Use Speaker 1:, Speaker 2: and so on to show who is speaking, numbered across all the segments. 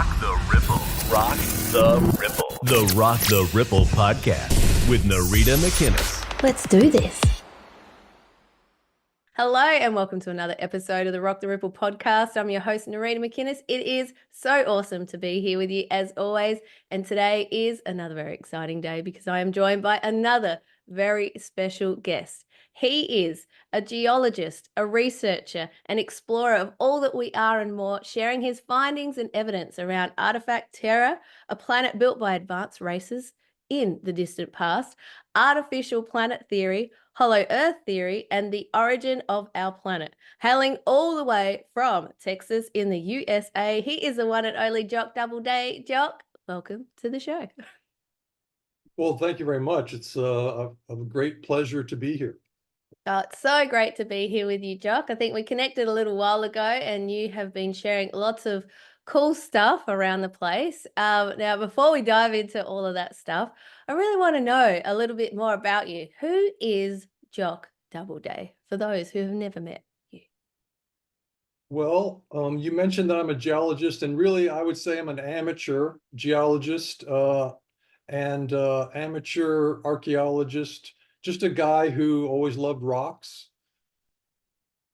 Speaker 1: Rock the Ripple. Rock the Ripple. The Rock the Ripple podcast with Nereeda McInnes.
Speaker 2: Let's do this. Hello and welcome to another episode of the Rock the Ripple podcast. I'm your host, Nereeda McInnes. It is so awesome to be here with you as always. And today is another very exciting day because I am joined by another very special guest. He is a geologist, a researcher, an explorer of all that we are and more, sharing his findings and evidence around artifact Terra, a planet built by advanced races in the distant past, artificial planet theory, hollow earth theory, and the origin of our planet. Hailing all the way from Texas in the USA, he is the one and only Jock Doubleday. Jock, welcome to the show.
Speaker 3: Well, thank you very much. It's a great pleasure to be here.
Speaker 2: It's so great to be here with you, Jock. I think we connected a little while ago and you have been sharing lots of cool stuff around the place. Now, before we dive into all of that stuff, I really want to know a little bit more about you. Who is Jock Doubleday for those who have never met you?
Speaker 3: Well, you mentioned that I'm a geologist, and really I would say I'm an amateur geologist and amateur archaeologist, just a guy who always loved rocks,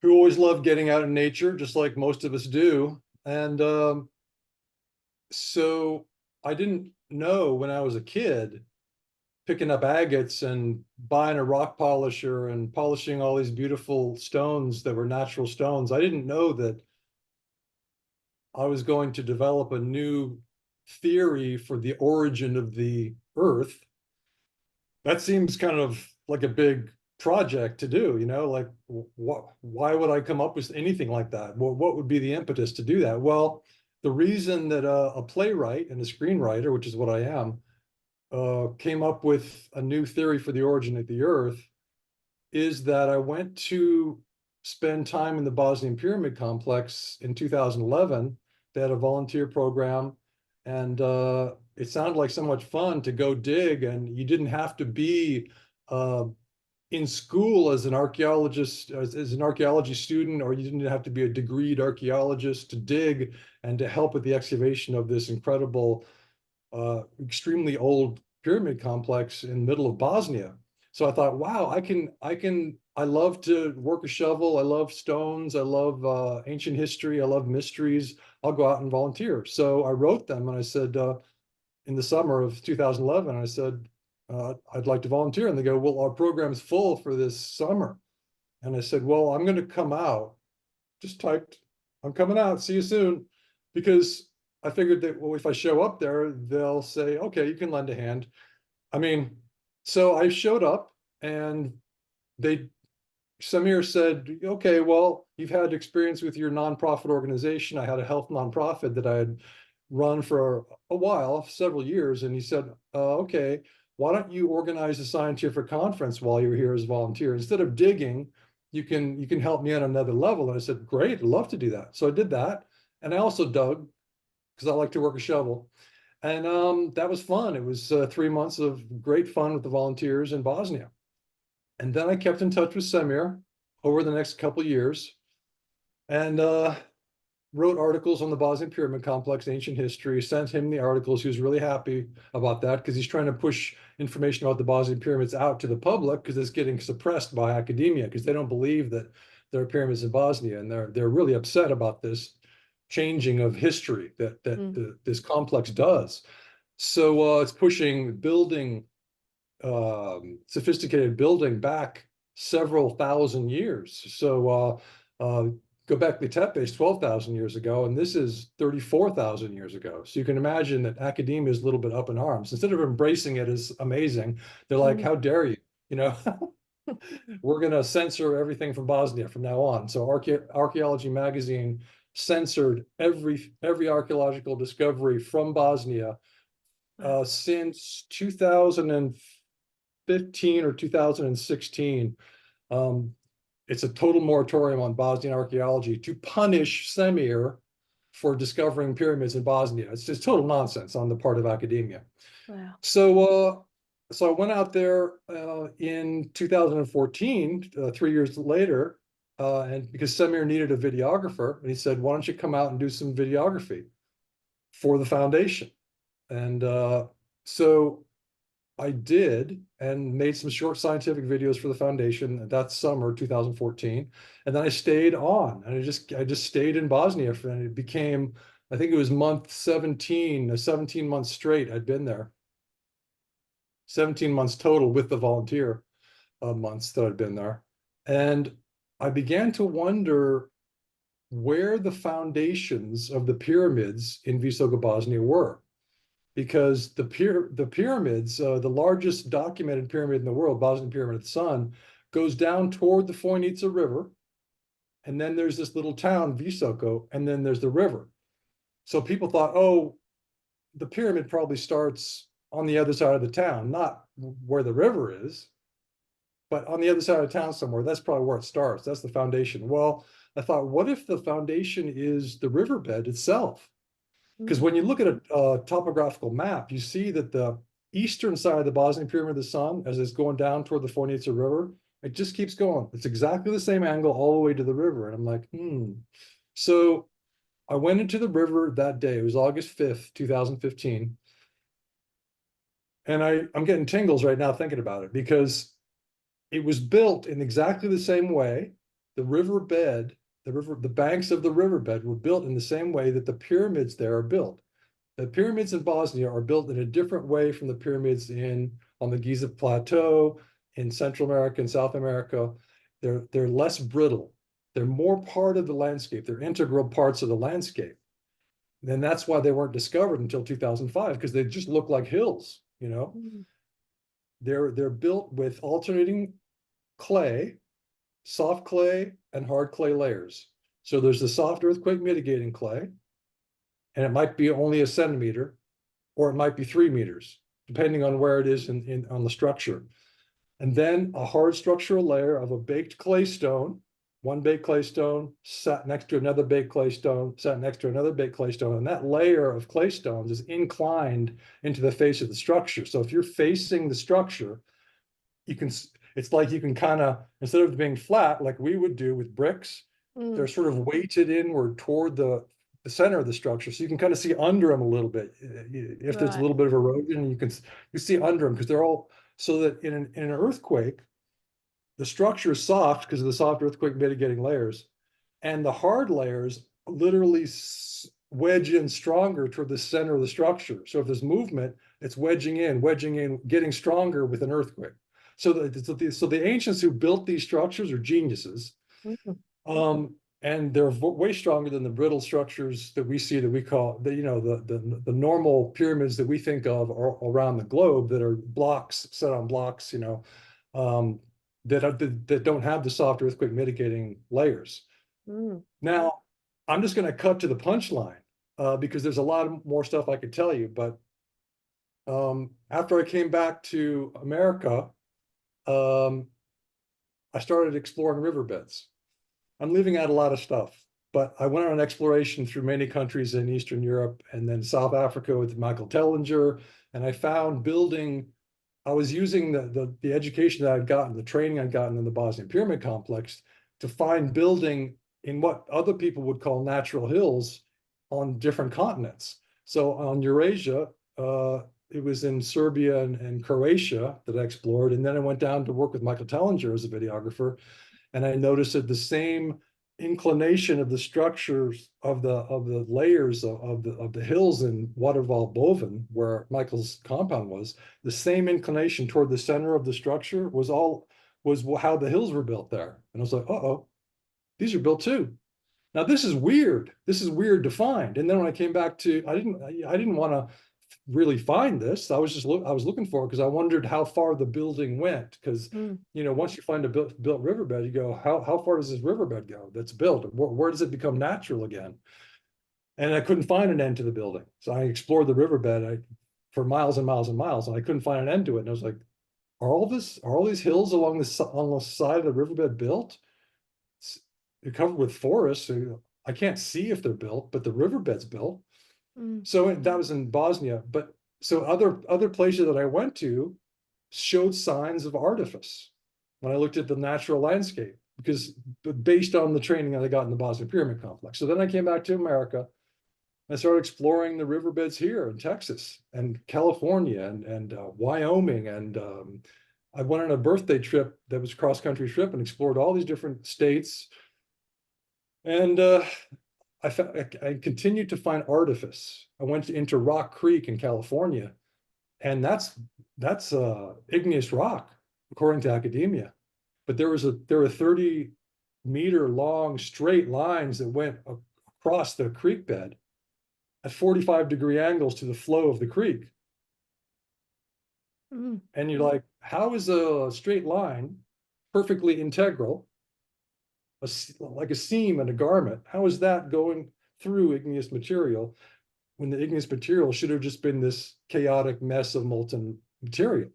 Speaker 3: who always loved getting out in nature, just like most of us do. And so I didn't know when I was a kid, picking up agates and buying a rock polisher and polishing all these beautiful stones that were natural stones. I didn't know that I was going to develop a new theory for the origin of the Earth. That seems kind of like a big project to do, like why would I come up with anything like that? Well, what would be the impetus to do that? Well, the reason that a playwright and a screenwriter, which is what I am, came up with a new theory for the origin of the Earth is that I went to spend time in the Bosnian Pyramid Complex in 2011. They had a volunteer program, and it sounded like so much fun to go dig, and you didn't have to be in school as an archaeologist, as an archaeology student, or you didn't have to be a degreed archaeologist to dig and to help with the excavation of this incredible, extremely old pyramid complex in the middle of Bosnia. So I thought, wow, I love to work a shovel. I love stones. I love ancient history. I love mysteries. I'll go out and volunteer. So I wrote them and I said, in the summer of 2011, I said, I'd like to volunteer. And they go, well, our program's full for this summer. And I said, well, I'm going to come out. Just typed, I'm coming out. See you soon. Because I figured that, well, if I show up there, they'll say, okay, you can lend a hand. I mean, so I showed up and Samir said, okay, well, you've had experience with your nonprofit organization. I had a health nonprofit that I had run for a while, several years. And he said, okay, why don't you organize a scientific conference while you're here as a volunteer? Instead of digging, you can help me on another level. And I said, great, I'd love to do that. So I did that. And I also dug because I like to work a shovel. And that was fun. It was 3 months of great fun with the volunteers in Bosnia. And then I kept in touch with Samir over the next couple of years and wrote articles on the Bosnian Pyramid Complex, ancient history, sent him the articles. He was really happy about that because he's trying to push information about the Bosnian pyramids out to the public because it's getting suppressed by academia because they don't believe that there are pyramids in Bosnia. And they're really upset about this changing of history that this complex does. So it's pushing building, sophisticated building back several thousand years. So go back to Tepe is 12,000 years ago, and this is 34,000 years ago. So you can imagine that academia is a little bit up in arms. Instead of embracing it as amazing, they're like, how dare you, we're going to censor everything from Bosnia from now on. So Archaeology Magazine censored every archaeological discovery from Bosnia since 2015 or 2016. It's a total moratorium on Bosnian archaeology to punish Samir for discovering pyramids in Bosnia. It's just total nonsense on the part of academia.
Speaker 2: Wow.
Speaker 3: So I went out there in 2014, 3 years later, and because Samir needed a videographer, and he said, why don't you come out and do some videography for the foundation. And so I did, and made some short scientific videos for the foundation that summer 2014, and then I stayed on, and I just stayed in Bosnia, and it became, I think it was month 17, 17 months straight I'd been there, 17 months total with the volunteer months that I'd been there. And I began to wonder where the foundations of the pyramids in Visoka, Bosnia were. Because the pyramids, the largest documented pyramid in the world, Bosnian Pyramid of the Sun, goes down toward the Foinica River. And then there's this little town, Visoko, and then there's the river. So people thought, oh, the pyramid probably starts on the other side of the town, not where the river is, but on the other side of town somewhere. That's probably where it starts. That's the foundation. Well, I thought, what if the foundation is the riverbed itself? Because when you look at a topographical map, you see that the eastern side of the Bosnian Pyramid of the Sun, as it's going down toward the Foinica River, it just keeps going. It's exactly the same angle all the way to the river. And I'm like, So I went into the river that day. It was August 5th, 2015. And I'm getting tingles right now thinking about it, because it was built in exactly the same way. The riverbed, the banks of the riverbed were built in the same way that the pyramids there are built. The pyramids in Bosnia are built in a different way from the pyramids on the Giza Plateau, in Central America and South America. They're less brittle. They're more part of the landscape. They're integral parts of the landscape. And that's why they weren't discovered until 2005, because they just look like hills, you know. They're built with alternating clay, soft clay, and hard clay layers. So there's the soft earthquake mitigating clay, and it might be only a centimeter, or it might be 3 meters, depending on where it is on the structure. And then a hard structural layer of a baked clay stone, one baked clay stone sat next to another baked clay stone, sat next to another baked clay stone, and that layer of clay stones is inclined into the face of the structure. So if you're facing the structure, it's like you can kind of, instead of being flat like we would do with bricks, they're sort of weighted inward toward the center of the structure, so you can kind of see under them a little bit. If there's a little bit of erosion, you see under them, because they're all, so that in an earthquake, the structure is soft because of the soft earthquake mitigating layers, and the hard layers literally wedge in stronger toward the center of the structure. So if there's movement, it's wedging in, getting stronger with an earthquake. So the ancients who built these structures are geniuses. And they're way stronger than the brittle structures that we see, that we call the normal pyramids that we think of around the globe, that are blocks set on blocks, that don't have the soft earthquake mitigating layers. Now, I'm just going to cut to the punchline, because there's a lot more stuff I could tell you. But after I came back to America, I started exploring riverbeds. I'm leaving out a lot of stuff, but I went on an exploration through many countries in Eastern Europe and then South Africa with Michael Tellinger, and I found I was using the education that I'd gotten, the training I'd gotten in the Bosnian Pyramid Complex, to find building in what other people would call natural hills on different continents. So on Eurasia, it was in Serbia and Croatia that I explored, and then I went down to work with Michael Tellinger as a videographer. And I noticed that the same inclination of the structures of the layers of the hills in Waterval Boven, where Michael's compound was, the same inclination toward the center of the structure was how the hills were built there. And I was like, these are built too. Now this is weird. This is weird to find. And then when I came back to, I didn't want to really find this. I was looking for it because I wondered how far the building went. Because once you find a built riverbed, you go, how far does this riverbed go that's built? Where does it become natural again? And I couldn't find an end to the building. So I explored the riverbed for miles and miles and miles, and I couldn't find an end to it. And I was like, are all these hills on the side of the riverbed built? They're covered with forests, so I can't see if they're built, but the riverbed's built. So that was in Bosnia, but so other places that I went to showed signs of artifice when I looked at the natural landscape, because based on the training that I got in the Bosnian Pyramid Complex. So then I came back to America, I started exploring the riverbeds here in Texas and California and Wyoming. And I went on a birthday trip that was a cross-country trip and explored all these different states. And I continued to find artifice. I went into Rock Creek in California, and that's igneous rock, according to academia. But there were 30-meter long straight lines that went across the creek bed at 45-degree angles to the flow of the creek. And you're like, how is a straight line perfectly integral, like a seam in a garment? How is that going through igneous material when the igneous material should have just been this chaotic mess of molten material?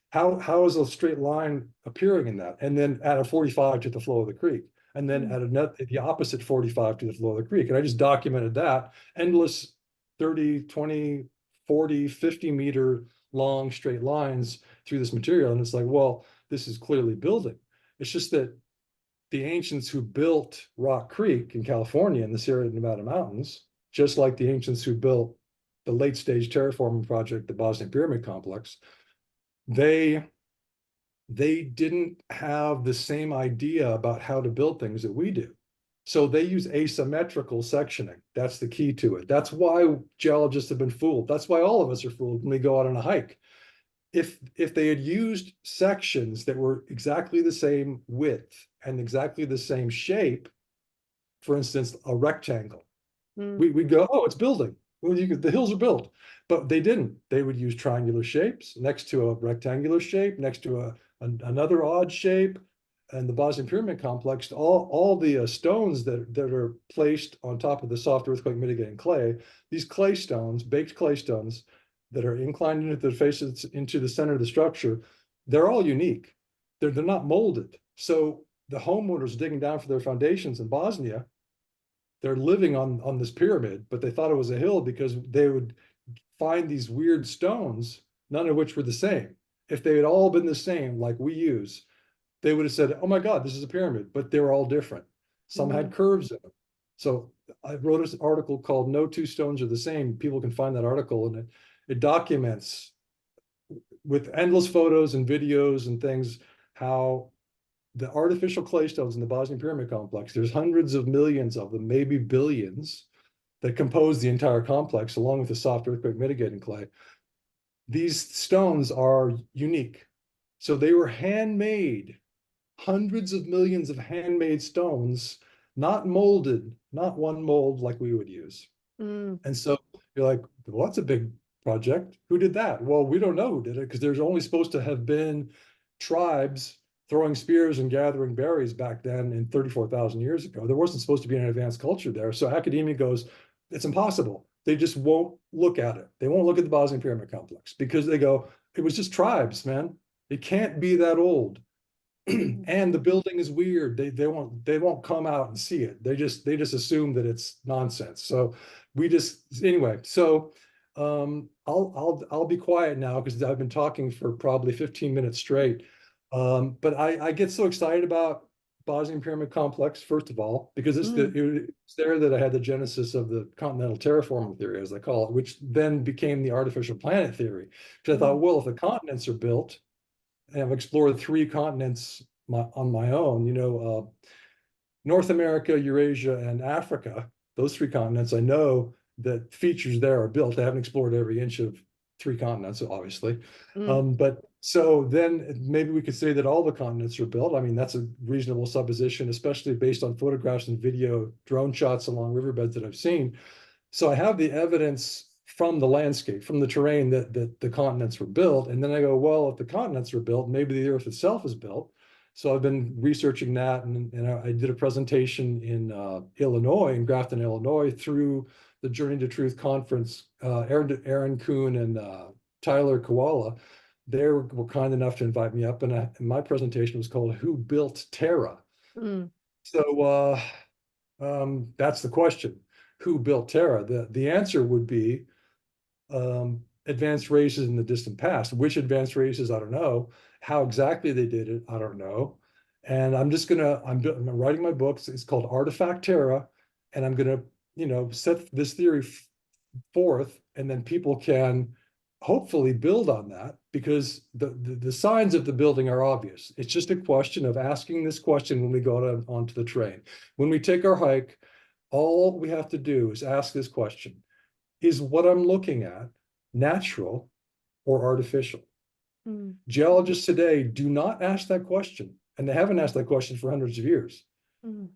Speaker 3: How is a straight line appearing in that? And then at a 45 to the flow of the creek, and then at the opposite 45 to the flow of the creek. And I just documented that, endless 30, 20, 40, 50-meter long straight lines through this material. And it's like, well, this is clearly building. It's just that the ancients who built Rock Creek in California in the Sierra Nevada mountains, just like the ancients who built the late stage terraforming project, the Bosnian Pyramid Complex, they didn't have the same idea about how to build things that we do. So they use asymmetrical sectioning. That's the key to it. That's why geologists have been fooled. That's why all of us are fooled when we go out on a hike. If they had used sections that were exactly the same width and exactly the same shape, for instance, a rectangle, we'd go, oh, it's building. Well, the hills are built. But they didn't. They would use triangular shapes next to a rectangular shape, next to another odd shape. And the Bosnian Pyramid Complex, all the stones that are placed on top of the soft earthquake mitigating clay, these clay stones, baked clay stones that are inclined into the faces, into the center of the structure, they're all unique. They're not molded. So the homeowners digging down for their foundations in Bosnia, they're living on this pyramid, but they thought it was a hill because they would find these weird stones, none of which were the same. If they had all been the same, like we use, they would have said, oh my God, this is a pyramid, but they were all different. Some had curves in them. So I wrote an article called No Two Stones Are the Same. People can find that article, and it documents with endless photos and videos and things how the artificial clay stones in the Bosnian Pyramid Complex, there's hundreds of millions of them, maybe billions, that compose the entire complex, along with the soft earthquake mitigating clay. These stones are unique. So they were handmade, hundreds of millions of handmade stones, not molded, not one mold like we would use. And so you're like, well, that's a big project. Who did that? Well, we don't know who did it, because there's only supposed to have been tribes throwing spears and gathering berries back then in 34,000 years ago. There wasn't supposed to be an advanced culture there. So academia goes, it's impossible. They just won't look at it. They won't look at the Bosnian Pyramid Complex because they go, it was just tribes, man. It can't be that old. And the building is weird. They won't come out and see it. They just assume that it's nonsense. So anyway. So I'll be quiet now because I've been talking for probably 15 minutes straight. But I get so excited about Bosnian Pyramid Complex, first of all, because it's there that I had the genesis of the continental terraforming theory, as I call it, which then became the artificial planet theory. Because I thought, well, if the continents are built, and I've explored 3 continents on my own, North America, Eurasia, and Africa, those 3 continents, I know that features there are built. I haven't explored every inch of 3 continents, obviously. But so then maybe we could say that all the continents are built. I mean, that's a reasonable supposition, especially based on photographs and video drone shots along riverbeds that I've seen. So I have the evidence from the landscape, from the terrain, that the continents were built. And then I go, well, if the continents were built, maybe the Earth itself is built. So I've been researching that, and I did a presentation in Illinois, in Grafton, Illinois, through the Journey to Truth conference. Aaron Kuhn and Tyler Koala, they were kind enough to invite me up, and my presentation was called "Who Built Terra?" So that's the question: who built Terra? The answer would be advanced races in the distant past. Which advanced races? I don't know. How exactly they did it? I don't know. And I'm writing my books. It's called Artifact Terra, and I'm gonna set this theory forth, and then people can hopefully build on that, because the signs of the building are obvious. It's just a question of asking this question when we go onto the train. When we take our hike, all we have to do is ask this question: is what I'm looking at natural or artificial? Geologists today do not ask that question, and they haven't asked that question for hundreds of years.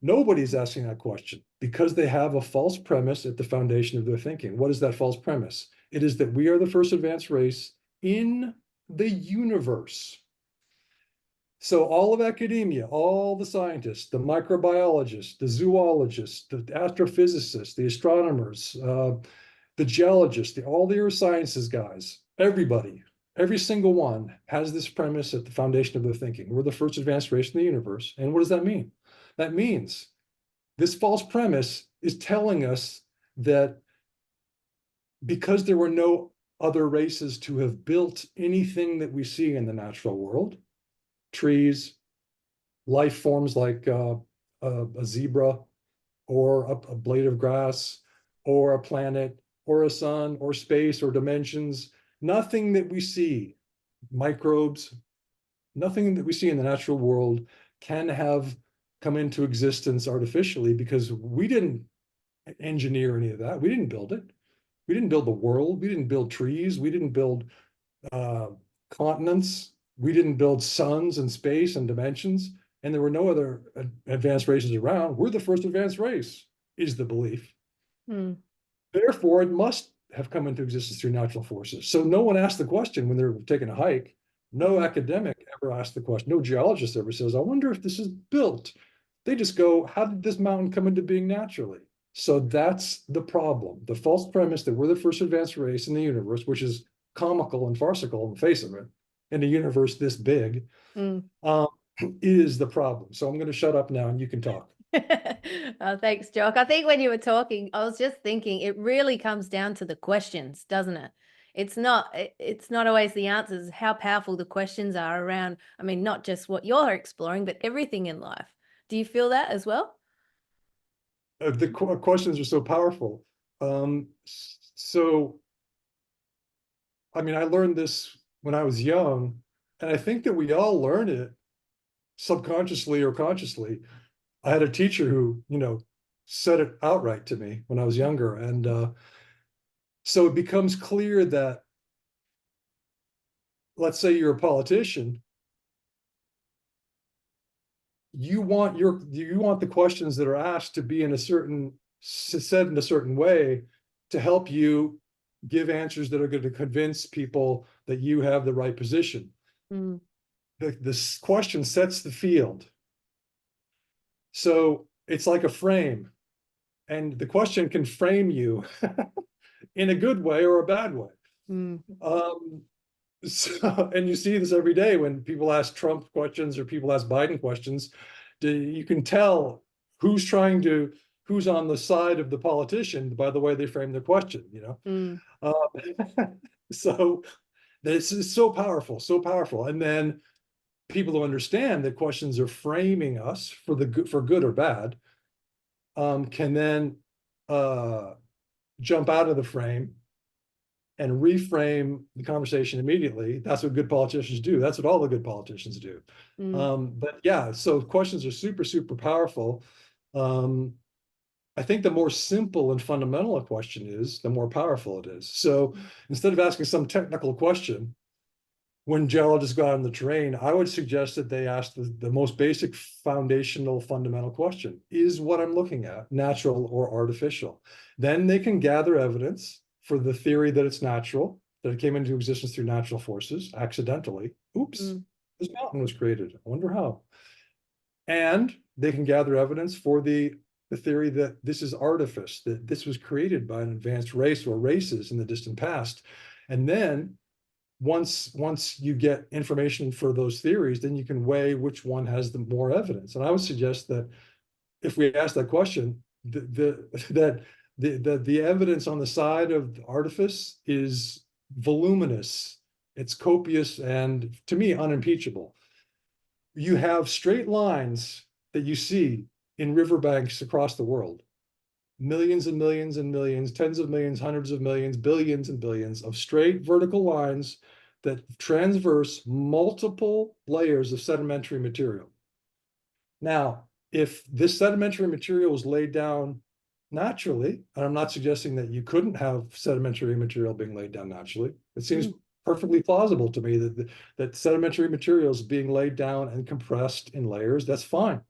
Speaker 3: Nobody's asking that question because they have a false premise at the foundation of their thinking. What is that false premise? It is that we are the first advanced race in the universe. So all of academia, all the scientists, the microbiologists, the zoologists, the astrophysicists, the astronomers, the geologists, all the earth sciences guys, everybody, every single one has this premise at the foundation of their thinking. We're the first advanced race in the universe. And what does that mean? That means this false premise is telling us that because there were no other races to have built anything that we see in the natural world, trees, life forms like a zebra, or a blade of grass, or a planet, or a sun, or space, or dimensions, nothing that we see, microbes, nothing that we see in the natural world can have come into existence artificially, because we didn't engineer any of that. We didn't build it. We didn't build the world. We didn't build trees. We didn't build continents. We didn't build suns and space and dimensions. And there were no other advanced races around. We're the first advanced race, is the belief. Therefore, it must have come into existence through natural forces. So no one asked the question when they're taking a hike. No academic ever asked the question. No geologist ever says, I wonder if this is built. They just go, how did this mountain come into being naturally? So that's the problem. The false premise that we're the first advanced race in the universe, which is comical and farcical in the face of it, in a universe this big, is the problem. So I'm going to shut up now and you can talk.
Speaker 2: Oh, thanks, Jock. I think when you were talking, I was just thinking it really comes down to the questions, doesn't it? It's not always the answers, how powerful the questions are around, I mean, not just what you're exploring, but everything in life. Do you feel that as well?
Speaker 3: The questions are so powerful. So, I mean, I learned this when I was young, and I think that we all learn it subconsciously or consciously. I had a teacher who, said it outright to me when I was younger. And so it becomes clear that, let's say you're a politician, you want the questions that are asked to be said in a certain way to help you give answers that are going to convince people that you have the right position. This question sets the field. So it's like a frame, and the question can frame you in a good way or a bad way. And you see this every day when people ask Trump questions or people ask Biden questions. You can tell who's on the side of the politician by the way they frame the question, So this is so powerful. And then people who understand that questions are framing us for good or bad, can then jump out of the frame and reframe the conversation immediately. That's what good politicians do. That's what all the good politicians do. But yeah, so questions are super, super powerful. I think the more simple and fundamental a question is, the more powerful it is. So instead of asking some technical question, when geologists go out on the terrain, I would suggest that they ask the most basic foundational fundamental question: is what I'm looking at natural or artificial? Then they can gather evidence for the theory that it's natural, that it came into existence through natural forces, accidentally. Oops, this mountain was created. I wonder how. And they can gather evidence for the theory that this is artifice, that this was created by an advanced race or races in the distant past. And then once you get information for those theories, then you can weigh which one has the more evidence. And I would suggest that if we ask that question, that the evidence on the side of artifice is voluminous, it's copious, and to me, unimpeachable. You have straight lines that you see in riverbanks across the world. millions and millions and millions, tens of millions, hundreds of millions, billions and billions of straight vertical lines that transverse multiple layers of sedimentary material. Now, if this sedimentary material was laid down naturally, and I'm not suggesting that you couldn't have sedimentary material being laid down naturally, it seems perfectly plausible to me that sedimentary material is being laid down and compressed in layers. That's fine.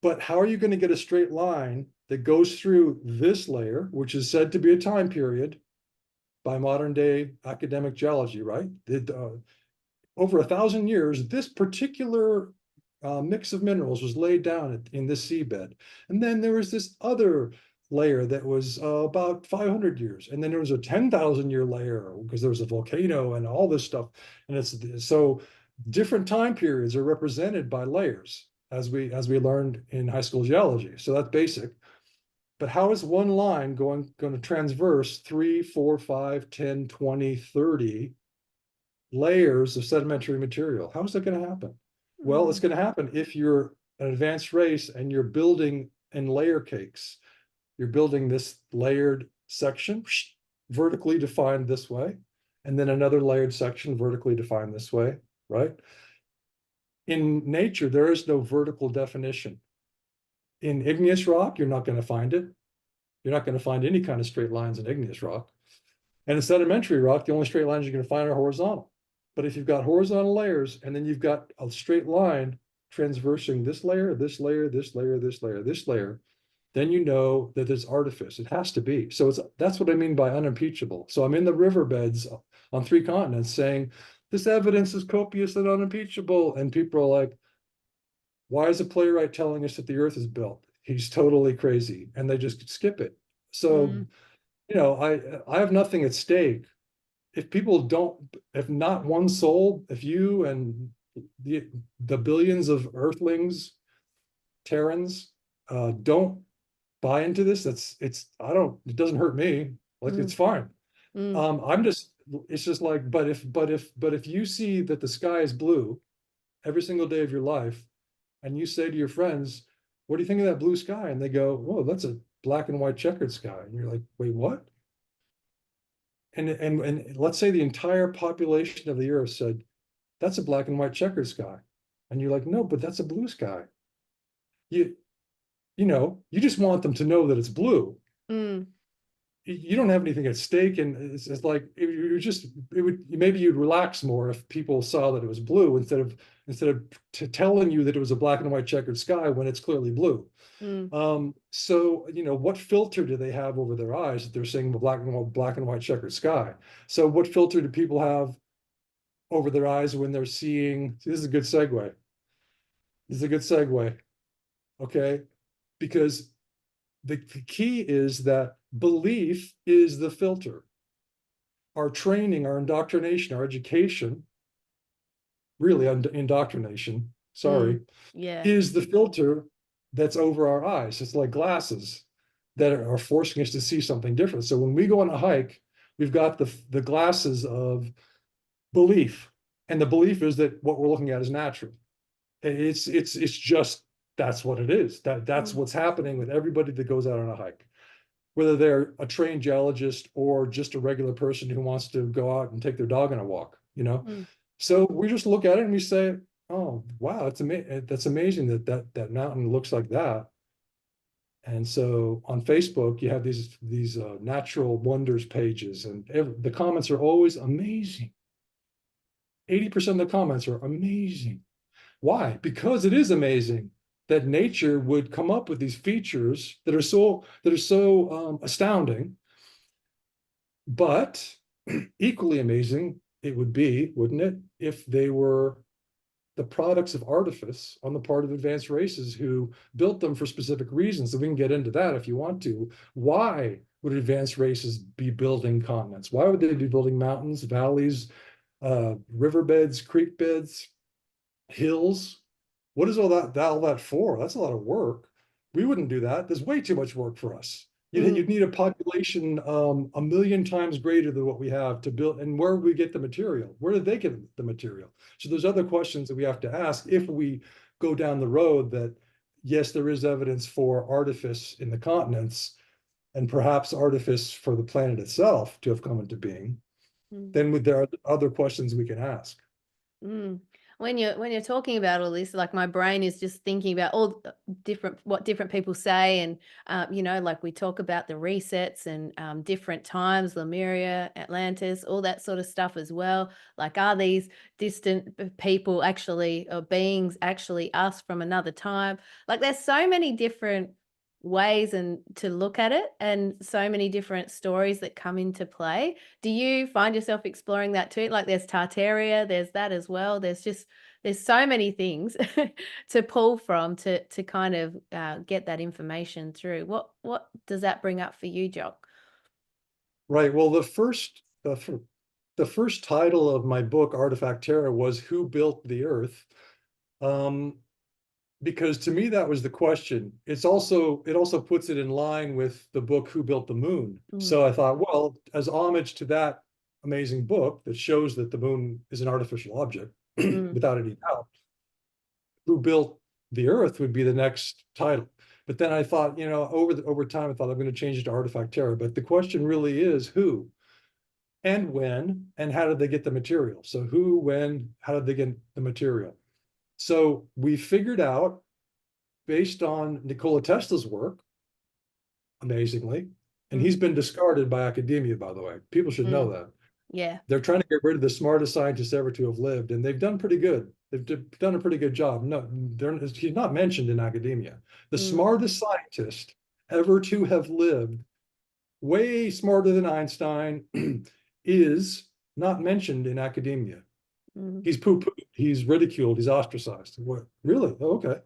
Speaker 3: But how are you going to get a straight line that goes through this layer, which is said to be a time period by modern day academic geology, right? Over 1,000 years, this particular mix of minerals was laid down in this seabed. And then there was this other layer that was about 500 years. And then there was a 10,000-year layer because there was a volcano and all this stuff. And it's so different time periods are represented by layers, as we learned in high school geology. So that's basic. But how is one line going to transverse 3, 4, 5, 10, 20, 30 layers of sedimentary material? How is that going to happen? Well, it's going to happen if you're an advanced race and you're building in layer cakes. You're building this layered section vertically defined this way, and then another layered section vertically defined this way, right? In nature, there is no vertical definition. In igneous rock, you're not going to find it. You're not going to find any kind of straight lines in igneous rock. And in sedimentary rock, the only straight lines you're going to find are horizontal. But if you've got horizontal layers, and then you've got a straight line transversing this layer, this layer, this layer, this layer, this layer, then you know that there's artifice. It has to be. So that's what I mean by unimpeachable. So I'm in the riverbeds on 3 continents saying, this evidence is copious and unimpeachable. And people are like, why is a playwright telling us that the earth is built? He's totally crazy. And they just skip it. So, you know, I have nothing at stake. If people don't, if not one soul, if you and the billions of earthlings, Terrans, don't buy into this, it doesn't hurt me. Like, it's fine. It's just like, but if you see that the sky is blue every single day of your life, and you say to your friends, what do you think of that blue sky? And they go, oh, that's a black and white checkered sky. And you're like, wait, what? And let's say the entire population of the earth said, that's a black and white checkered sky. And you're like, no, but that's a blue sky. You just want them to know that it's blue. You don't have anything at stake. And it's like, maybe you'd relax more if people saw that it was blue instead of telling you that it was a black and white checkered sky when it's clearly blue. So, what filter do they have over their eyes that they're seeing the black and white checkered sky? So what filter do people have over their eyes when they're seeing, this is a good segue. Okay. Because the key is that belief is the filter. Our training, our indoctrination, our education, really indoctrination, is the filter that's over our eyes. It's like glasses that are forcing us to see something different. So when we go on a hike, we've got the glasses of belief. And the belief is that what we're looking at is natural. It's just, that's what it is. That's what's happening with everybody that goes out on a hike, whether they're a trained geologist or just a regular person who wants to go out and take their dog on a walk, So we just look at it and we say, oh, wow, that's amazing that mountain looks like that. And so on Facebook, you have these natural wonders pages, and the comments are always amazing. 80% of the comments are amazing. Why? Because it is amazing that nature would come up with these features that are so astounding. But equally amazing it would be, wouldn't it, if they were the products of artifice on the part of advanced races who built them for specific reasons. So we can get into that if you want to. Why would advanced races be building continents? Why would they be building mountains, valleys, riverbeds, creek beds, hills? What is all that for? That's a lot of work. We wouldn't do that. There's way too much work for us. You'd need a population 1 million times greater than what we have to build. And where would we get the material? Where did they get the material? So there's other questions that we have to ask if we go down the road that, yes, there is evidence for artifice in the continents. and perhaps artifice for the planet itself to have come into being, then there are other questions we can ask.
Speaker 2: When you're talking about all this, like my brain is just thinking about all what different people say, and like we talk about the resets and different times, Lemuria, Atlantis, all that sort of stuff as well. Like, are these distant people actually, or beings actually us from another time? Like, there's so many different ways and to look at it, and so many different stories that come into play. Do you find yourself exploring that too? Like, there's Tartaria, there's that as well. There's so many things to pull from to kind of get that information through. What does that bring up for you, Jock?
Speaker 3: Right. Well, the first title of my book, Artifact Terra, was Who Built the Earth? Because to me, that was the question. It also puts it in line with the book, Who Built the Moon? So I thought, well, as homage to that amazing book that shows that the moon is an artificial object, without any doubt, Who Built the Earth would be the next title. But then I thought, over time, I thought I'm going to change it to Artifact Terra. But the question really is who and when and how did they get the material? So who, when, how did they get the material? So we figured out, based on Nikola Tesla's work, amazingly, and he's been discarded by academia, by the way. People should know that.
Speaker 2: Yeah.
Speaker 3: They're trying to get rid of the smartest scientist ever to have lived, and they've done pretty good. They've done a pretty good job. No, he's not mentioned in academia. The smartest scientist ever to have lived, way smarter than Einstein, is not mentioned in academia. He's poo-pooed, he's ridiculed, he's ostracized. What? Really? Oh, okay.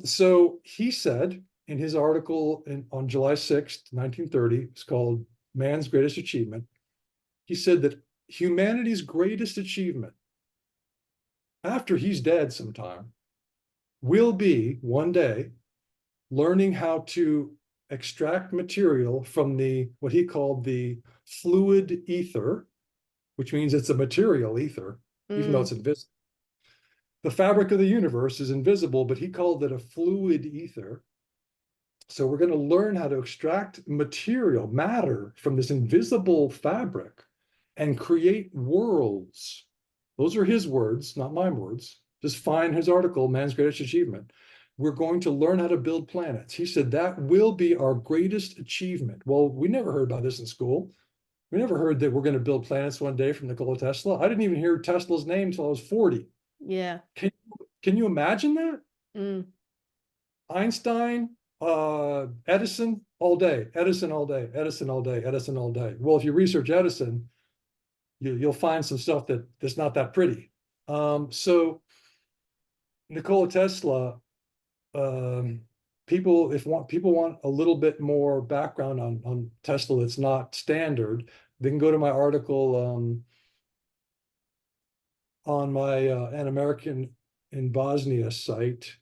Speaker 3: So he said in his article on July 6th, 1930, it's called Man's Greatest Achievement. He said that humanity's greatest achievement, after he's dead sometime, will be one day learning how to extract material from what he called the fluid ether, which means it's a material ether, even though it's invisible. The fabric of the universe is invisible, but he called it a fluid ether. So we're going to learn how to extract material, matter, from this invisible fabric and create worlds. Those are his words, not my words. Just find his article, Man's Greatest Achievement. We're going to learn how to build planets. He said that will be our greatest achievement. Well, we never heard about this in school. We never heard that we're going to build planets one day from Nikola Tesla. I didn't even hear Tesla's name until I was 40.
Speaker 2: Yeah.
Speaker 3: Can you imagine that? Einstein, Edison all day, Edison all day, Edison all day, Edison all day. Well, if you research Edison, you'll find some stuff that's not that pretty. So Nikola Tesla, people want a little bit more background on Tesla that's not standard, they can go to my article on my An American in Bosnia site.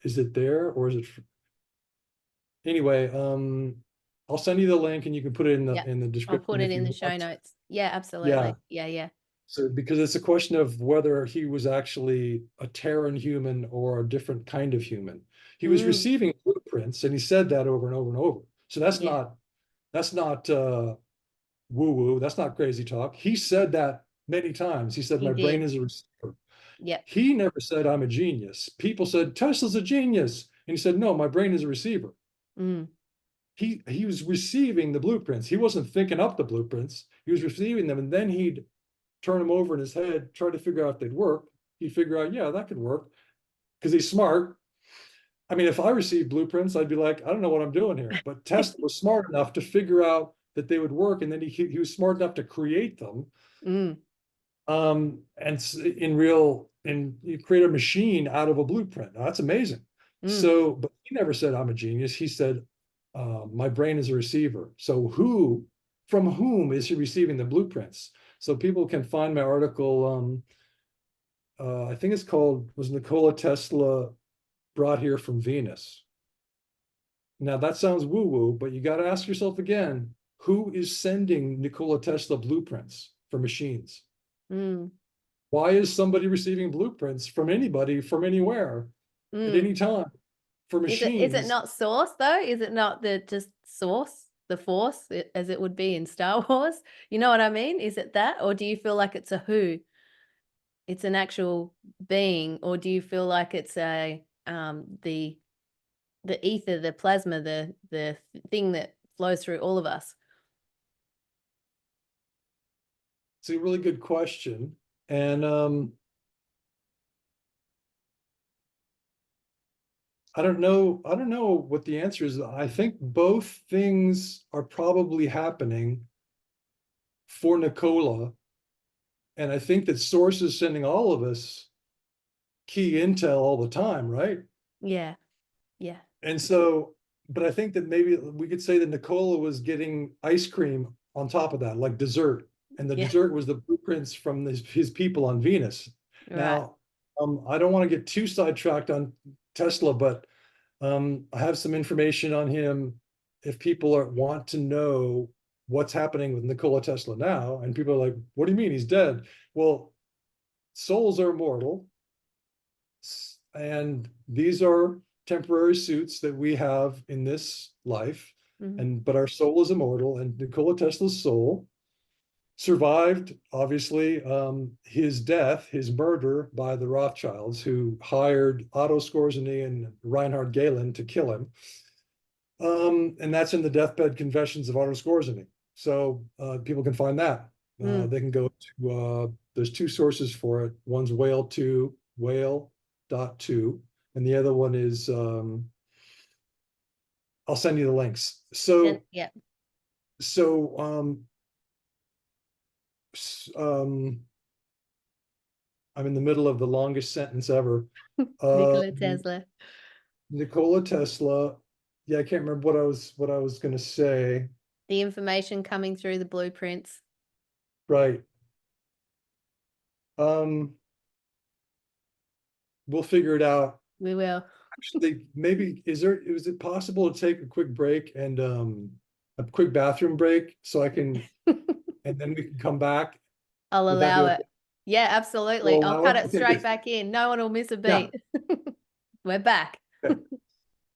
Speaker 3: Is it there, or is it? Anyway, I'll send you the link and you can put it in the description.
Speaker 2: I'll put it in the show notes. Yeah, absolutely. Yeah.
Speaker 3: So because it's a question of whether he was actually a Terran human or a different kind of human. He was receiving blueprints, and he said that over and over and over. So that's not woo-woo, that's not crazy talk. He said that many times. He said, my brain is a receiver.
Speaker 2: Yeah.
Speaker 3: He never said I'm a genius. People said Tesla's a genius. And he said, no, my brain is a receiver. He was receiving the blueprints. He wasn't thinking up the blueprints. He was receiving them, and then he'd turn them over in his head, try to figure out if they'd work. He'd figure out, yeah, that could work, because he's smart. I mean, if I received blueprints, I'd be like, I don't know what I'm doing here. But Tesla was smart enough to figure out that they would work, and then he was smart enough to create them. And you create a machine out of a blueprint. Now, that's amazing. So, but he never said I'm a genius. He said, my brain is a receiver. So from whom is he receiving the blueprints? So people can find my article. I think it's called, was Nikola Tesla brought here from Venus? Now that sounds woo-woo, but you got to ask yourself again, who is sending Nikola Tesla blueprints for machines? Why is somebody receiving blueprints from anybody, from anywhere, at any time? for machines.
Speaker 2: Is it not source though? Is it not the just source, the force, as it would be in Star Wars? You know what I mean? Is it that, or do you feel like it's a who? It's an actual being, or do you feel like it's a the ether, the plasma, the thing that flows through all of us?
Speaker 3: It's a really good question. And I don't know what the answer is. I think both things are probably happening for Nikola. And I think that Source is sending all of us key intel all the time, right?
Speaker 2: Yeah. Yeah.
Speaker 3: And so, but I think that maybe we could say that Nikola was getting ice cream on top of that, like dessert. And the
Speaker 2: Yeah.
Speaker 3: dessert was the blueprints from his people on Venus.
Speaker 2: Right.
Speaker 3: Now, I don't want to get too sidetracked on Tesla, but I have some information on him. If people want to know what's happening with Nikola Tesla now, and people are like, what do you mean he's dead? Well, souls are immortal. And these are temporary suits that we have in this life. But our soul is immortal, and Nikola Tesla's soul survived, obviously, his death, his murder by the Rothschilds, who hired Otto Skorzeny and Reinhard Gehlen to kill him. And that's in the deathbed confessions of Otto Skorzeny. So people can find that. They can go to, there's two sources for it. One's whale.2, and the other one is, I'll send you the links. So,
Speaker 2: yeah.
Speaker 3: So, I'm in the middle of the longest sentence ever.
Speaker 2: Nikola Tesla.
Speaker 3: Nikola Tesla. Yeah, I can't remember what I was going to say.
Speaker 2: The information coming through the blueprints.
Speaker 3: Right. We'll figure it out.
Speaker 2: We will.
Speaker 3: Actually, maybe is it possible to take a quick break and a quick bathroom break so I can and then we can come back?
Speaker 2: I'll allow it. Yeah, absolutely. I'll cut it straight back in. No one will miss a beat. Yeah. We're back.
Speaker 3: Okay.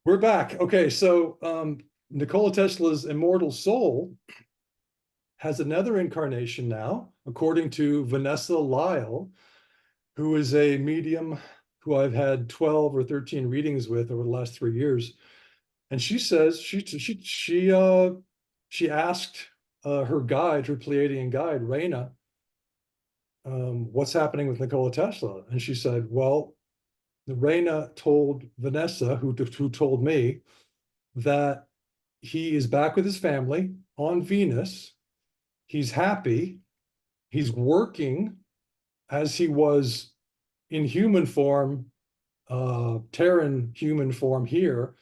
Speaker 3: We're back. Okay, so Nikola Tesla's immortal soul has another incarnation now, according to Vanessa Lyle, who is a medium who I've had 12 or 13 readings with over the last 3 years. And she says she asked her guide, her Pleiadian guide, Raina, what's happening with Nikola Tesla? And she said, well, Raina told Vanessa, who told me, that he is back with his family on Venus. He's happy. He's working as he was in human form, Terran human form here.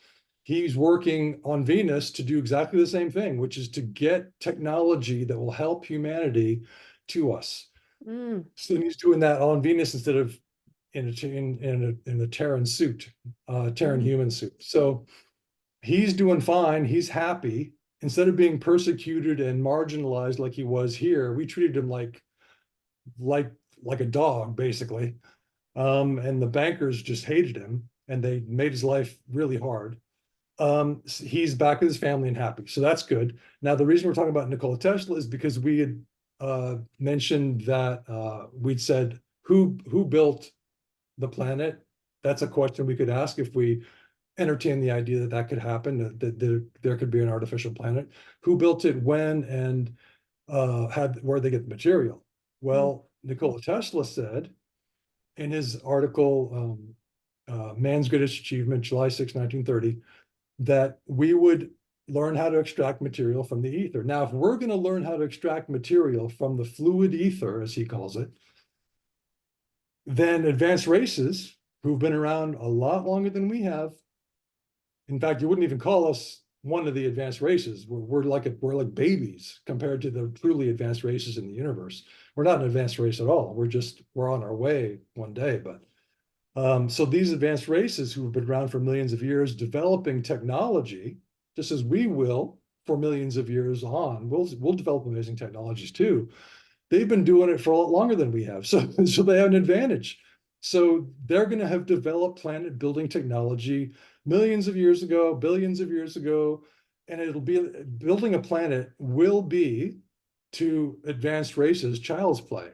Speaker 3: He's working on Venus to do exactly the same thing, which is to get technology that will help humanity to us. So he's doing that on Venus instead of in a Terran suit, Terran human suit. So he's doing fine. He's happy. Instead of being persecuted and marginalized like he was here, we treated him like a dog, basically. And the bankers just hated him, and they made his life really hard. He's back with his family and happy, so that's good. Now, the reason we're talking about Nikola Tesla is because we had mentioned that we'd said who built the planet. That's a question we could ask if we entertain the idea that could happen, that there could be an artificial planet. Who built it, when, and where they get the material? Well, Nikola Tesla said in his article, Man's Greatest Achievement, July 6, 1930, that we would learn how to extract material from the ether. Now, if we're going to learn how to extract material from the fluid ether, as he calls it, then advanced races who've been around a lot longer than we have, in fact, you wouldn't even call us one of the advanced races. We're like babies compared to the truly advanced races in the universe. We're not an advanced race at all. We're on our way one day. But so these advanced races who have been around for millions of years, developing technology, just as we will for millions of years on, we'll develop amazing technologies too. They've been doing it for a lot longer than we have, so they have an advantage. So they're going to have developed planet building technology millions of years ago, billions of years ago, and it'll be building a planet will be to advanced races child's play.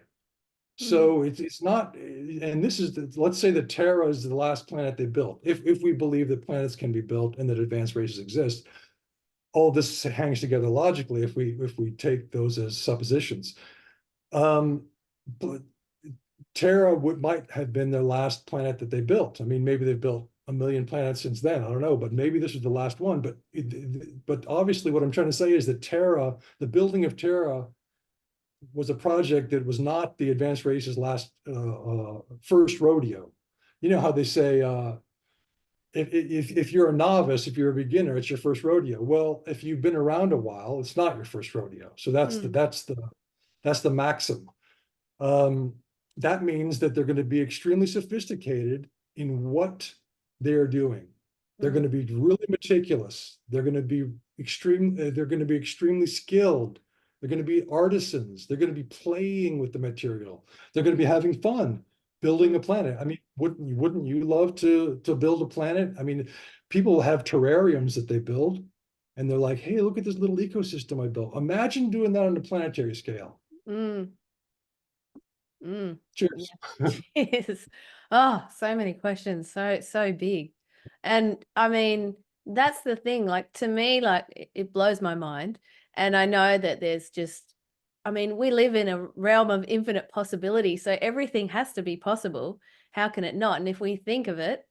Speaker 3: So it's not, and this is let's say that Terra is the last planet they built. If we believe that planets can be built and that advanced races exist, all this hangs together logically if we take those as suppositions. But Terra might have been their last planet that they built. I mean, maybe they've built a million planets since then. I don't know, but maybe this was the last one. But obviously, what I'm trying to say is that Terra, the building of Terra, was a project that was not the advanced race's last first rodeo. You know how they say if you're a novice, if you're a beginner, it's your first rodeo. Well, if you've been around a while, it's not your first rodeo. So that's the maxim. That means that they're going to be extremely sophisticated in what they're doing. They're going to be really meticulous. They're going to be extremely skilled. They're going to be artisans. They're going to be playing with the material. They're going to be having fun building a planet. I mean, wouldn't you love to build a planet? I mean, people have terrariums that they build, and they're like, hey, look at this little ecosystem I built. Imagine doing that on a planetary scale. Cheers.
Speaker 2: Yes. Oh, so many questions. So big. And I mean, that's the thing. Like, to me, like, it blows my mind. And I know that there's just, I mean, we live in a realm of infinite possibility. So everything has to be possible. How can it not? And if we think of it,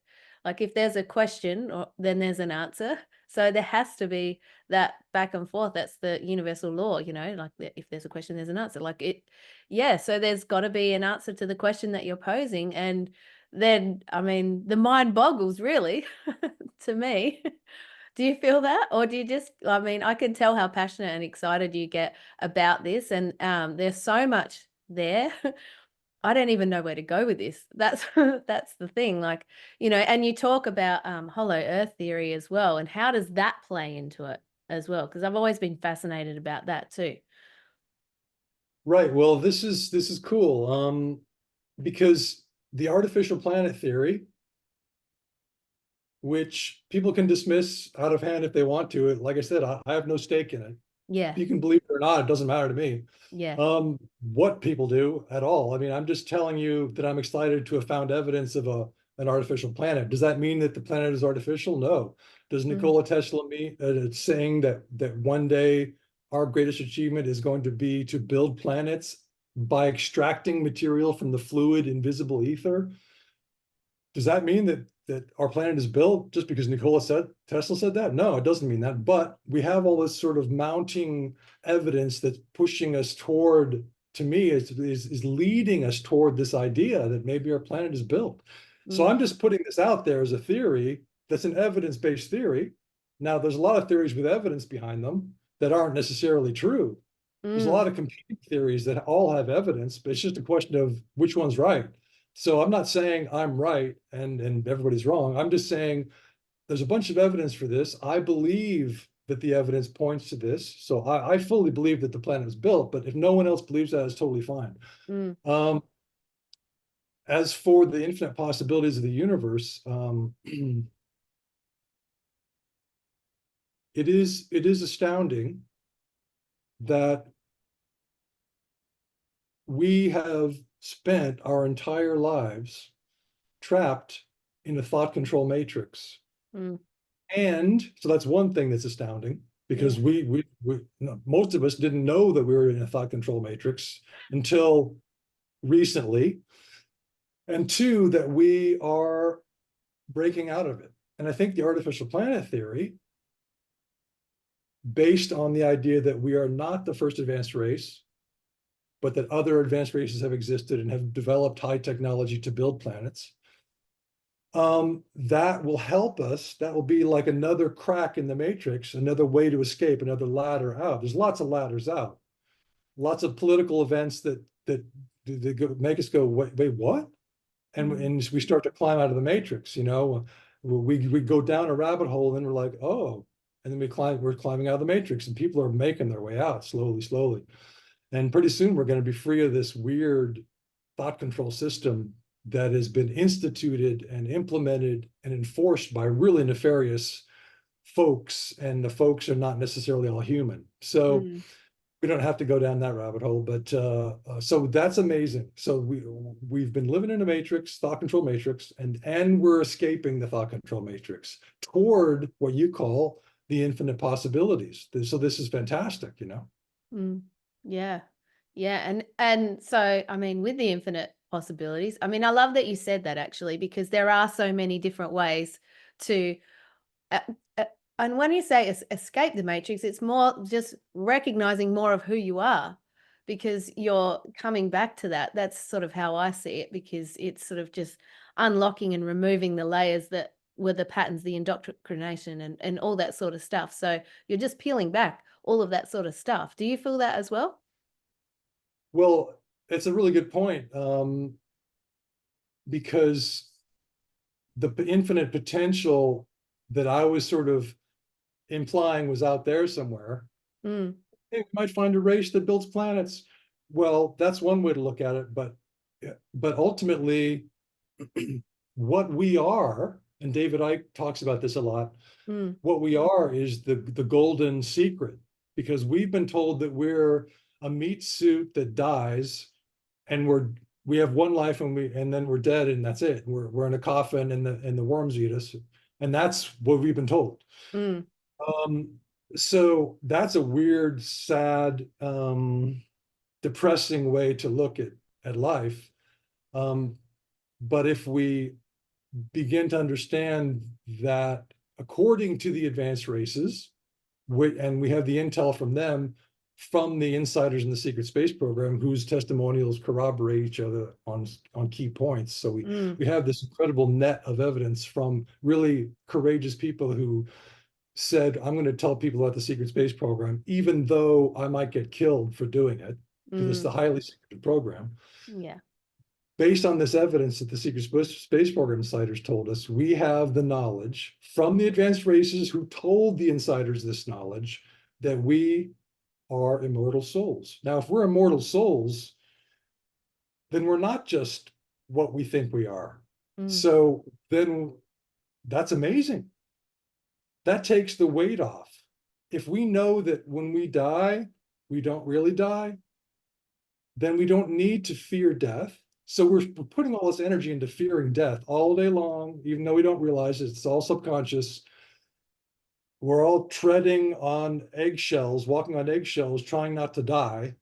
Speaker 2: like, if there's a question, then there's an answer. So there has to be that back and forth. That's the universal law, like, if there's a question, there's an answer. Like, yeah. So there's got to be an answer to the question that you're posing. And then, I mean, the mind boggles, really, to me. Do you feel that? Or do you just, I mean, I can tell how passionate and excited you get about this. And there's so much there. I don't even know where to go with this. That's the thing. Like, and you talk about hollow earth theory as well. And how does that play into it as well? Because I've always been fascinated about that too.
Speaker 3: Right. Well, this is cool. Because the artificial planet theory, which people can dismiss out of hand if they want to. Like I said, I have no stake in it.
Speaker 2: Yeah.
Speaker 3: You can believe it or not, it doesn't matter to me.
Speaker 2: Yeah.
Speaker 3: What people do at all. I mean, I'm just telling you that I'm excited to have found evidence of an artificial planet. Does that mean that the planet is artificial? No. Does Nikola Tesla mean saying that one day our greatest achievement is going to be to build planets by extracting material from the fluid invisible ether? Does that mean that our planet is built just because Tesla said that? No, it doesn't mean that. But we have all this sort of mounting evidence that's pushing us toward, to me, is leading us toward this idea that maybe our planet is built. So I'm just putting this out there as a theory that's an evidence-based theory. Now, there's a lot of theories with evidence behind them that aren't necessarily true. There's a lot of competing theories that all have evidence, but it's just a question of which one's right. So I'm not saying I'm right and everybody's wrong. I'm just saying there's a bunch of evidence for this. I believe that the evidence points to this. So I fully believe that the planet was built, but if no one else believes that, it's totally fine. As for the infinite possibilities of the universe, it is astounding that we have spent our entire lives trapped in a thought control matrix. And so that's one thing that's astounding, because we most of us didn't know that we were in a thought control matrix until recently. And two, that we are breaking out of it. And I think the artificial planet theory, based on the idea that we are not the first advanced race, but that other advanced races have existed and have developed high technology to build planets, that will help us. That will be like another crack in the matrix, another way to escape, another ladder out. There's lots of ladders out, lots of political events that make us go, wait, what? And we start to climb out of the matrix. We go down a rabbit hole, and we're like, oh, and then we're climbing out of the matrix, and people are making their way out slowly. And pretty soon we're going to be free of this weird thought control system that has been instituted and implemented and enforced by really nefarious folks, and the folks are not necessarily all human. So we don't have to go down that rabbit hole, but so that's amazing. So we've been living in a matrix, thought control matrix, and we're escaping the thought control matrix toward what you call the infinite possibilities. So this is fantastic, you know?
Speaker 2: Yeah. Yeah. And so, I mean, with the infinite possibilities, I mean, I love that you said that actually, because there are so many different ways to, uh, uh, and when you say escape the matrix, it's more just recognizing more of who you are, because you're coming back to that. That's sort of how I see it, because it's sort of just unlocking and removing the layers that were the patterns, the indoctrination and all that sort of stuff. So you're just peeling back all of that sort of stuff. Do you feel that as well?
Speaker 3: Well, it's a really good point, because the infinite potential that I was sort of implying was out there somewhere.
Speaker 2: Mm,
Speaker 3: Hey, we might find a race that builds planets. Well, that's one way to look at it, but ultimately, what we are, and David Icke talks about this a lot,
Speaker 2: mm,
Speaker 3: what we are is the golden secret, because we've been told that we're a meat suit that dies, and we have one life, and then we're dead, and that's it. We're in a coffin, and the worms eat us, and that's what we've been told.
Speaker 2: mm,
Speaker 3: So that's a weird, sad, depressing way to look at life. But if we begin to understand that, according to the advanced races, and we have the intel from them, from the insiders in the secret space program, whose testimonials corroborate each other on key points. So
Speaker 2: mm,
Speaker 3: we have this incredible net of evidence from really courageous people who said, I'm going to tell people about the secret space program, even though I might get killed for doing it, because it's the highly secret program.
Speaker 2: yeah.
Speaker 3: Based on this evidence that the secret space program insiders told us, we have the knowledge from the advanced races who told the insiders this knowledge, that we are immortal souls. Now, if we're immortal souls, then we're not just what we think we are. So then that's amazing. That takes the weight off. If we know that when we die, we don't really die, then we don't need to fear death. So we're putting all this energy into fearing death all day long, even though we don't realize it. It's all subconscious. We're all treading on eggshells, walking on eggshells, trying not to die.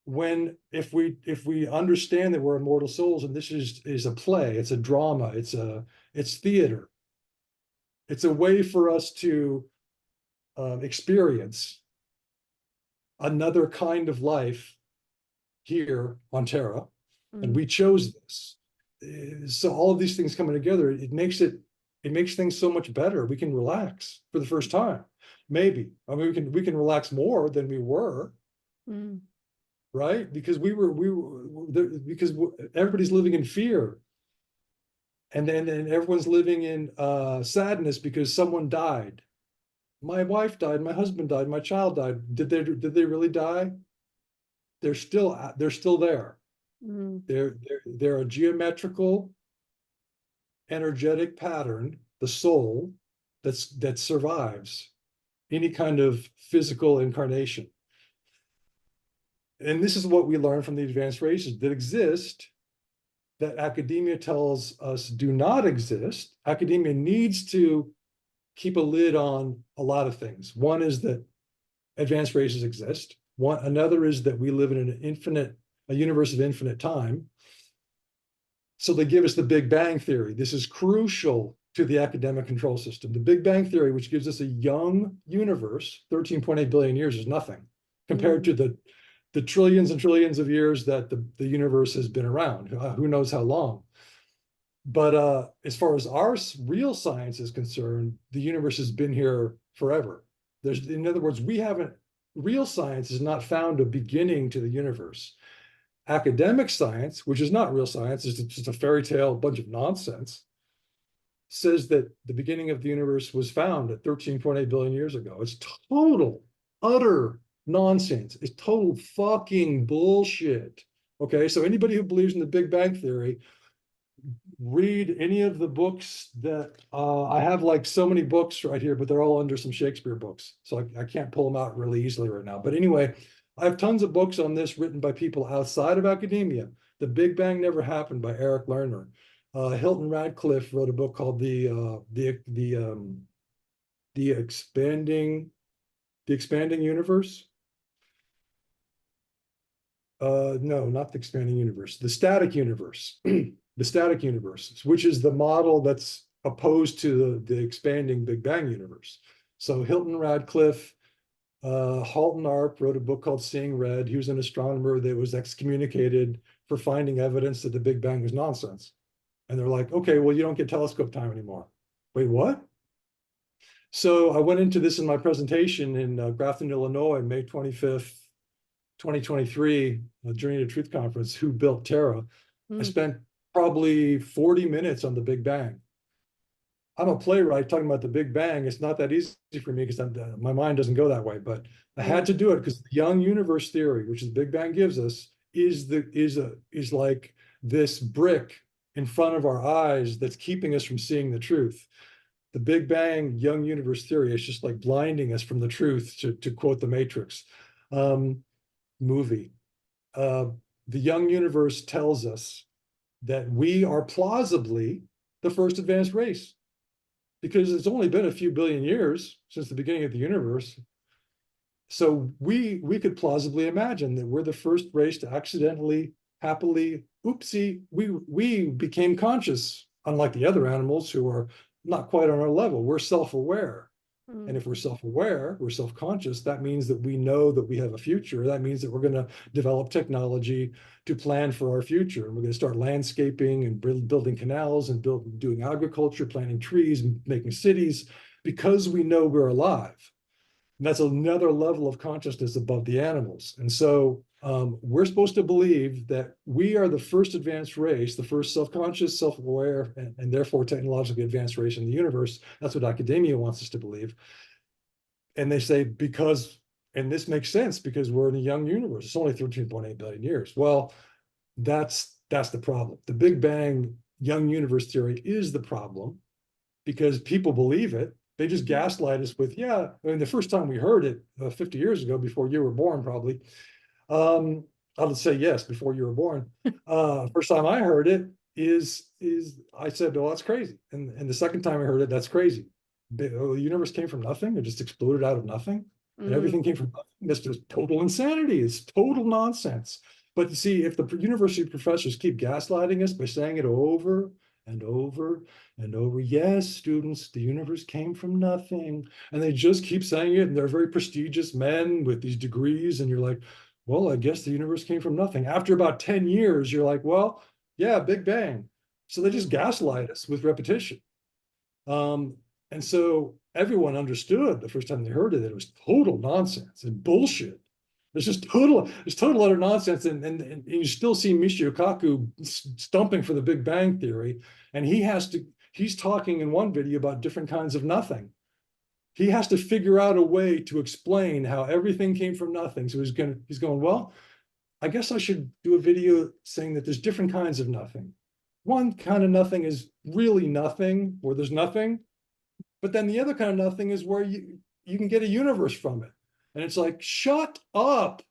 Speaker 3: When if we understand that we're immortal souls, and this is a play, it's a drama, it's theater. It's a way for us to experience another kind of life here on Terra, and we chose this. So all of these things coming together, it makes things so much better. We can relax for the first time. Maybe. I mean, we can relax more than we were, right? Because because everybody's living in fear, and then everyone's living in sadness because someone died. My wife died, my husband died, my child died. Did they really die? They're still there. They're a geometrical, energetic pattern, the soul that survives any kind of physical incarnation. And this is what we learn from the advanced races that exist, that academia tells us do not exist. Academia needs to keep a lid on a lot of things. One is that advanced races exist. Another is that we live in a universe of infinite time. So they give us the Big Bang Theory. This is crucial to the academic control system. The Big Bang Theory, which gives us a young universe, 13.8 billion years is nothing compared to the trillions and trillions of years that the universe has been around. Who knows how long? But as far as our real science is concerned, the universe has been here forever. In other words, real science has not found a beginning to the universe. Academic science, which is not real science, it's just a fairy tale, bunch of nonsense, says that the beginning of the universe was found at 13.8 billion years ago. It's total, utter nonsense. It's total fucking bullshit. Okay, so anybody who believes in the Big Bang Theory read any of the books that I have, like so many books right here, but they're all under some Shakespeare books. So I can't pull them out really easily right now. But anyway, I have tons of books on this written by people outside of academia. The Big Bang Never Happened by Eric Lerner. Hilton Radcliffe wrote a book called the Expanding Universe. No, not the Expanding Universe, the Static Universe. The Static Universe, which is the model that's opposed to the expanding Big Bang universe. So Hilton Radcliffe, Halton Arp wrote a book called Seeing Red. He was an astronomer that was excommunicated for finding evidence that the Big Bang was nonsense. And they're like, okay, well, you don't get telescope time anymore. Wait, what? So I went into this in my presentation in Grafton, Illinois, May 25th, 2023, Journey to Truth Conference, Who Built Terra. I spent probably 40 minutes on the Big Bang. I'm a playwright talking about the Big Bang. It's not that easy for me because my mind doesn't go that way, but I had to do it because the young universe theory, which the Big Bang gives us, is like this brick in front of our eyes that's keeping us from seeing the truth. The Big Bang young universe theory is just like blinding us from the truth, to quote the Matrix movie. The young universe tells us that we are plausibly the first advanced race, because it's only been a few billion years since the beginning of the universe. So we could plausibly imagine that we're the first race to accidentally, happily, oopsie, we became conscious, unlike the other animals who are not quite on our level. We're self-aware. And if we're self-aware, we're self-conscious, that means that we know that we have a future. That means that we're going to develop technology to plan for our future. And we're going to start landscaping and building canals and doing agriculture, planting trees, and making cities, because we know we're alive. And that's another level of consciousness above the animals. And so we're supposed to believe that we are the first advanced race, the first self-conscious, self-aware, and therefore technologically advanced race in the universe. That's what academia wants us to believe. And they say, because, and this makes sense because we're in a young universe. It's only 13.8 billion years. Well, that's the problem. The Big Bang young universe theory is the problem because people believe it. They just gaslight us with, yeah, I mean, the first time we heard it 50 years ago, before you were born, probably. I'll say yes, before you were born. First time I heard it is I said, oh, that's crazy. And the second time I heard it, that's crazy. The universe came from nothing. It just exploded out of nothing. And everything came from nothing. That's just total insanity. It's total nonsense. But you see, if the university professors keep gaslighting us by saying it over and over and over, yes, students, the universe came from nothing. And they just keep saying it. And they're very prestigious men with these degrees. And you're like, well, I guess the universe came from nothing. After about 10 years, you're like, well, yeah, Big Bang. So they just gaslight us with repetition. And so everyone understood the first time they heard it, that it was total nonsense and bullshit. It's total utter nonsense. And you still see Michio Kaku stumping for the Big Bang Theory. And he's talking in one video about different kinds of nothing. He has to figure out a way to explain how everything came from nothing. So he's going, well, I guess I should do a video saying that there's different kinds of nothing. One kind of nothing is really nothing, where there's nothing. But then the other kind of nothing is where you can get a universe from it. And it's like, shut up.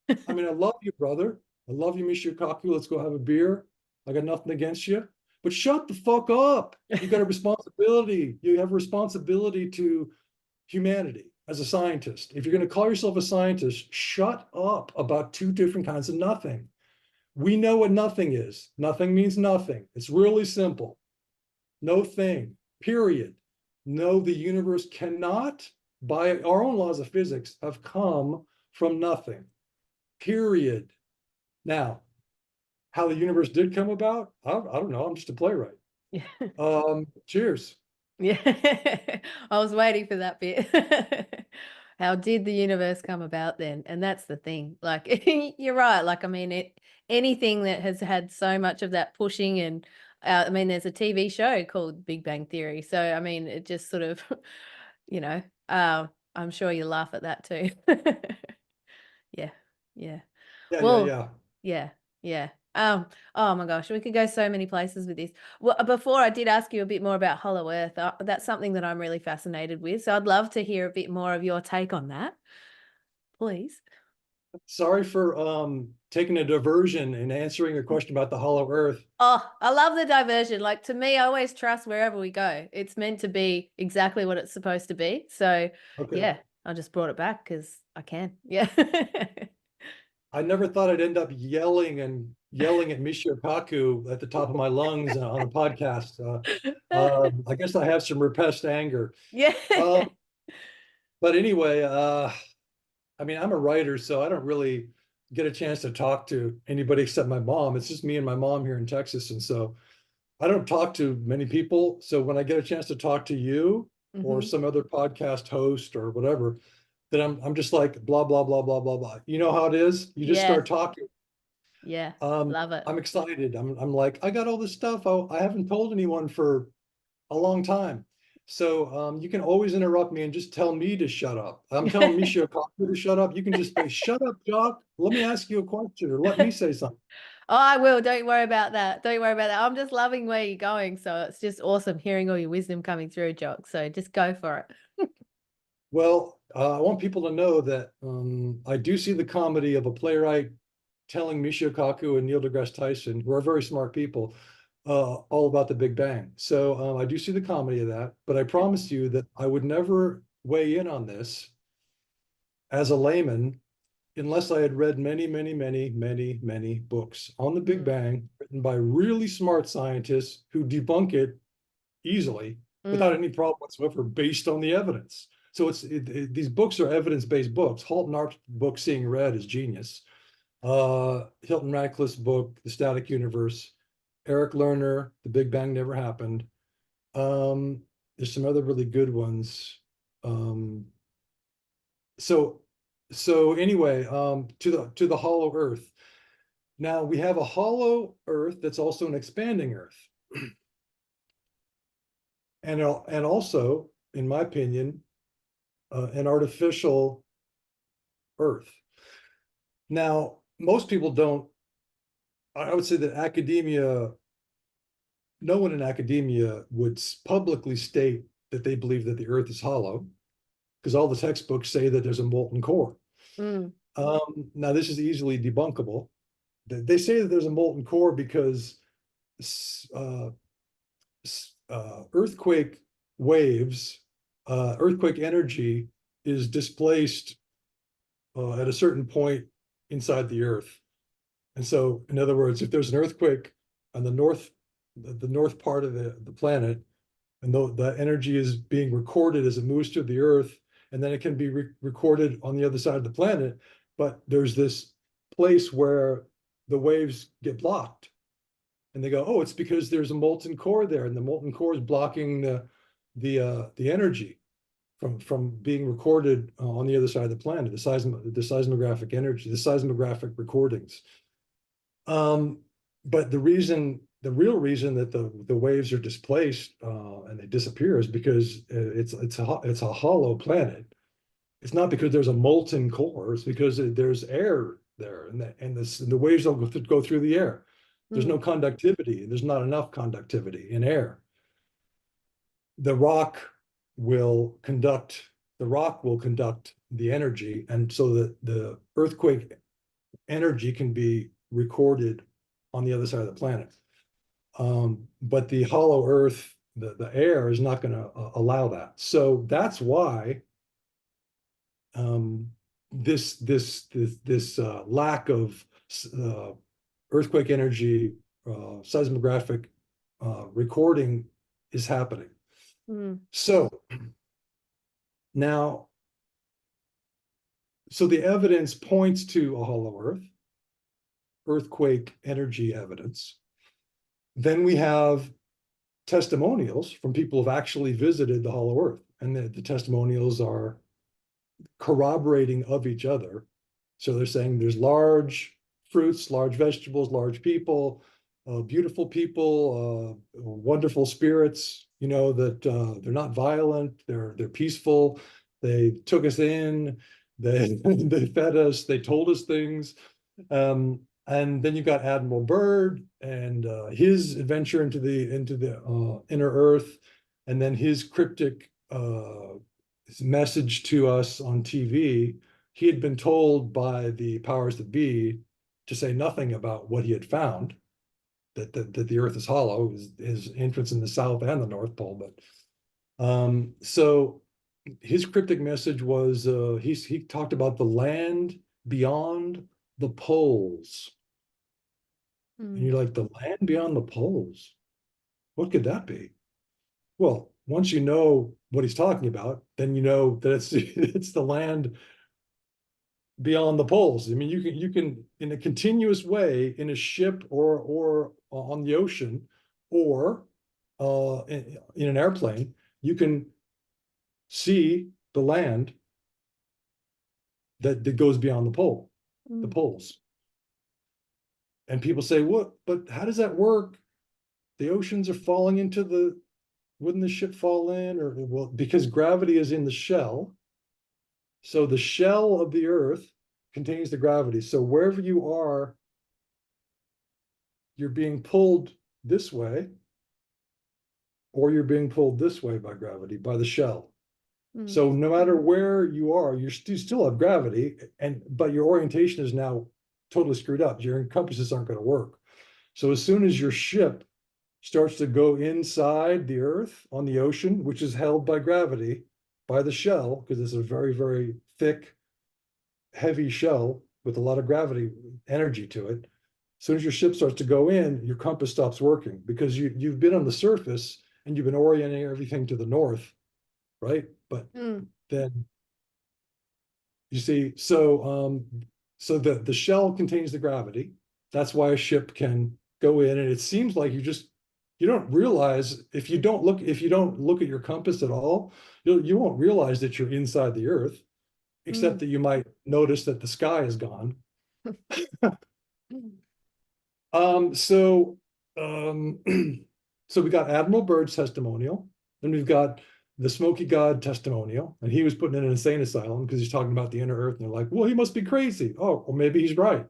Speaker 3: I mean, I love you, brother. I love you, Michio Kaku. Let's go have a beer. I got nothing against you. But shut the fuck up. You got a responsibility. You have a responsibility to humanity as a scientist. If you're going to call yourself a scientist, shut up about two different kinds of nothing. We know what nothing is. Nothing means nothing. It's really simple. No thing, period. No, the universe cannot, by our own laws of physics, have come from nothing, period. Now, how the universe did come about, I don't know. I'm just a playwright. Cheers.
Speaker 2: Yeah, I was waiting for that bit. How did the universe come about then? And that's the thing. Like, you're right. Like, I mean, anything that has had so much of that pushing and I mean, there's a TV show called Big Bang Theory. So, I mean, it just sort of, I'm sure you laugh at that too. Yeah. Yeah.
Speaker 3: Yeah,
Speaker 2: Well,
Speaker 3: yeah.
Speaker 2: yeah. Yeah. Oh my gosh, we could go so many places with this. Well, before I did ask you a bit more about Hollow Earth. That's something that I'm really fascinated with. So I'd love to hear a bit more of your take on that, please.
Speaker 3: Sorry for taking a diversion and answering a question about the hollow earth.
Speaker 2: Oh, I love the diversion. Like, to me, I always trust wherever we go. It's meant to be exactly what it's supposed to be. So
Speaker 3: Okay.
Speaker 2: yeah, I just brought it back because I can. Yeah.
Speaker 3: I never thought I'd end up yelling at Michio Kaku at the top of my lungs on a podcast. I guess I have some repressed anger.
Speaker 2: Yeah.
Speaker 3: But anyway, I mean, I'm a writer, so I don't really get a chance to talk to anybody except my mom. It's just me and my mom here in Texas. And so I don't talk to many people. So when I get a chance to talk to you or
Speaker 2: Mhm.
Speaker 3: some other podcast host or whatever, then I'm just like blah, blah, blah, blah, blah, blah. You know how it is? You just
Speaker 2: Yeah.
Speaker 3: start talking.
Speaker 2: Yeah.
Speaker 3: Um,
Speaker 2: Love it.
Speaker 3: I'm excited. I'm like, I got all this stuff I haven't told anyone for a long time. So you can always interrupt me and just tell me to shut up. I'm telling Michio Kaku to shut up. You can just say, shut up, Jock. Let me ask you a question or let me say something.
Speaker 2: Oh, I will. Don't worry about that. Don't worry about that. I'm just loving where you're going. So it's just awesome hearing all your wisdom coming through, Jock. So just go for it.
Speaker 3: Well, I want people to know that I do see the comedy of a playwright telling Michio Kaku and Neil deGrasse Tyson, who are very smart people, all about the Big Bang. So I do see the comedy of that, but I promised you that I would never weigh in on this as a layman unless I had read many, many, many, many, many books on the Big Bang written by really smart scientists who debunk it easily without any problem whatsoever based on the evidence. So these books are evidence-based books. Halton Arp's book, Seeing Red, is genius. Hilton Radcliffe's book, The Static Universe. Eric Lerner, The Big Bang Never Happened. There's some other really good ones. So anyway, to the hollow earth. Now we have a hollow earth that's also an expanding earth. And also, in my opinion, an artificial earth. Now, most people don't, I would say that academia, no one in academia would publicly state that they believe that the earth is hollow, because all the textbooks say that there's a molten core. Now, this is easily debunkable. They say that there's a molten core because earthquake waves, earthquake energy is displaced at a certain point inside the earth. And so, in other words, if there's an earthquake on the north part of the planet, and the energy is being recorded as it moves through the earth, and then it can be recorded on the other side of the planet, but there's this place where the waves get blocked. And they go, oh, it's because there's a molten core there, and the molten core is blocking the energy from being recorded on the other side of the planet, the seismographic energy, the seismographic recordings. But the real reason that the waves are displaced and they disappear is because it's a hollow planet. It's not because there's a molten core. It's because there's air there, and the waves don't go through the air. There's no conductivity. There's not enough conductivity in air. The rock will conduct the energy, and so that the earthquake energy can be recorded on the other side of the planet. But the hollow earth, the air is not going to allow that. So that's why this lack of earthquake energy, seismographic recording is happening. So now, so the evidence points to a hollow earth, earthquake energy evidence. Then we have testimonials from people who've actually visited the hollow earth, and the testimonials are corroborating of each other. So they're saying there's large fruits, large vegetables, large people, beautiful people, wonderful spirits, you know, that they're not violent, they're peaceful, they took us in, they they fed us, they told us things. And then you've got Admiral Byrd and his adventure into the inner Earth, and then his cryptic his message to us on TV. He had been told by the powers that be to say nothing about what he had found, that the Earth is hollow, his entrance in the South and the North Pole. But so his cryptic message was he talked about the land beyond the poles. And you're like, the land beyond the poles? What could that be? Well, once you know what he's talking about, then you know that it's the land beyond the poles. I mean, you can in a continuous way in a ship or on the ocean or in an airplane, you can see the land that goes beyond the poles. And people say, what? But how does that work? The oceans are falling into wouldn't the ship fall in? Or, well, because gravity is in the shell. So the shell of the Earth contains the gravity. So wherever you are, you're being pulled this way, or you're being pulled this way by gravity, by the shell. So no matter where you are, you still have gravity, but your orientation is now totally screwed up. Your compasses aren't going to work. So as soon as your ship starts to go inside the Earth on the ocean, which is held by gravity, by the shell, because it's a very, very thick, heavy shell with a lot of gravity energy to it. As soon as your ship starts to go in, your compass stops working because you've been on the surface and you've been orienting everything to the north, right? But then you see, so the shell contains the gravity. That's why a ship can go in, and it seems like you don't realize if you don't look at your compass at all, you won't realize that you're inside the Earth, except that you might notice that the sky is gone. So we got Admiral Byrd's testimonial, then we've got the Smoky God testimonial, and he was put in an insane asylum because he's talking about the inner Earth, and they're like, well, he must be crazy. Oh, well, maybe he's right.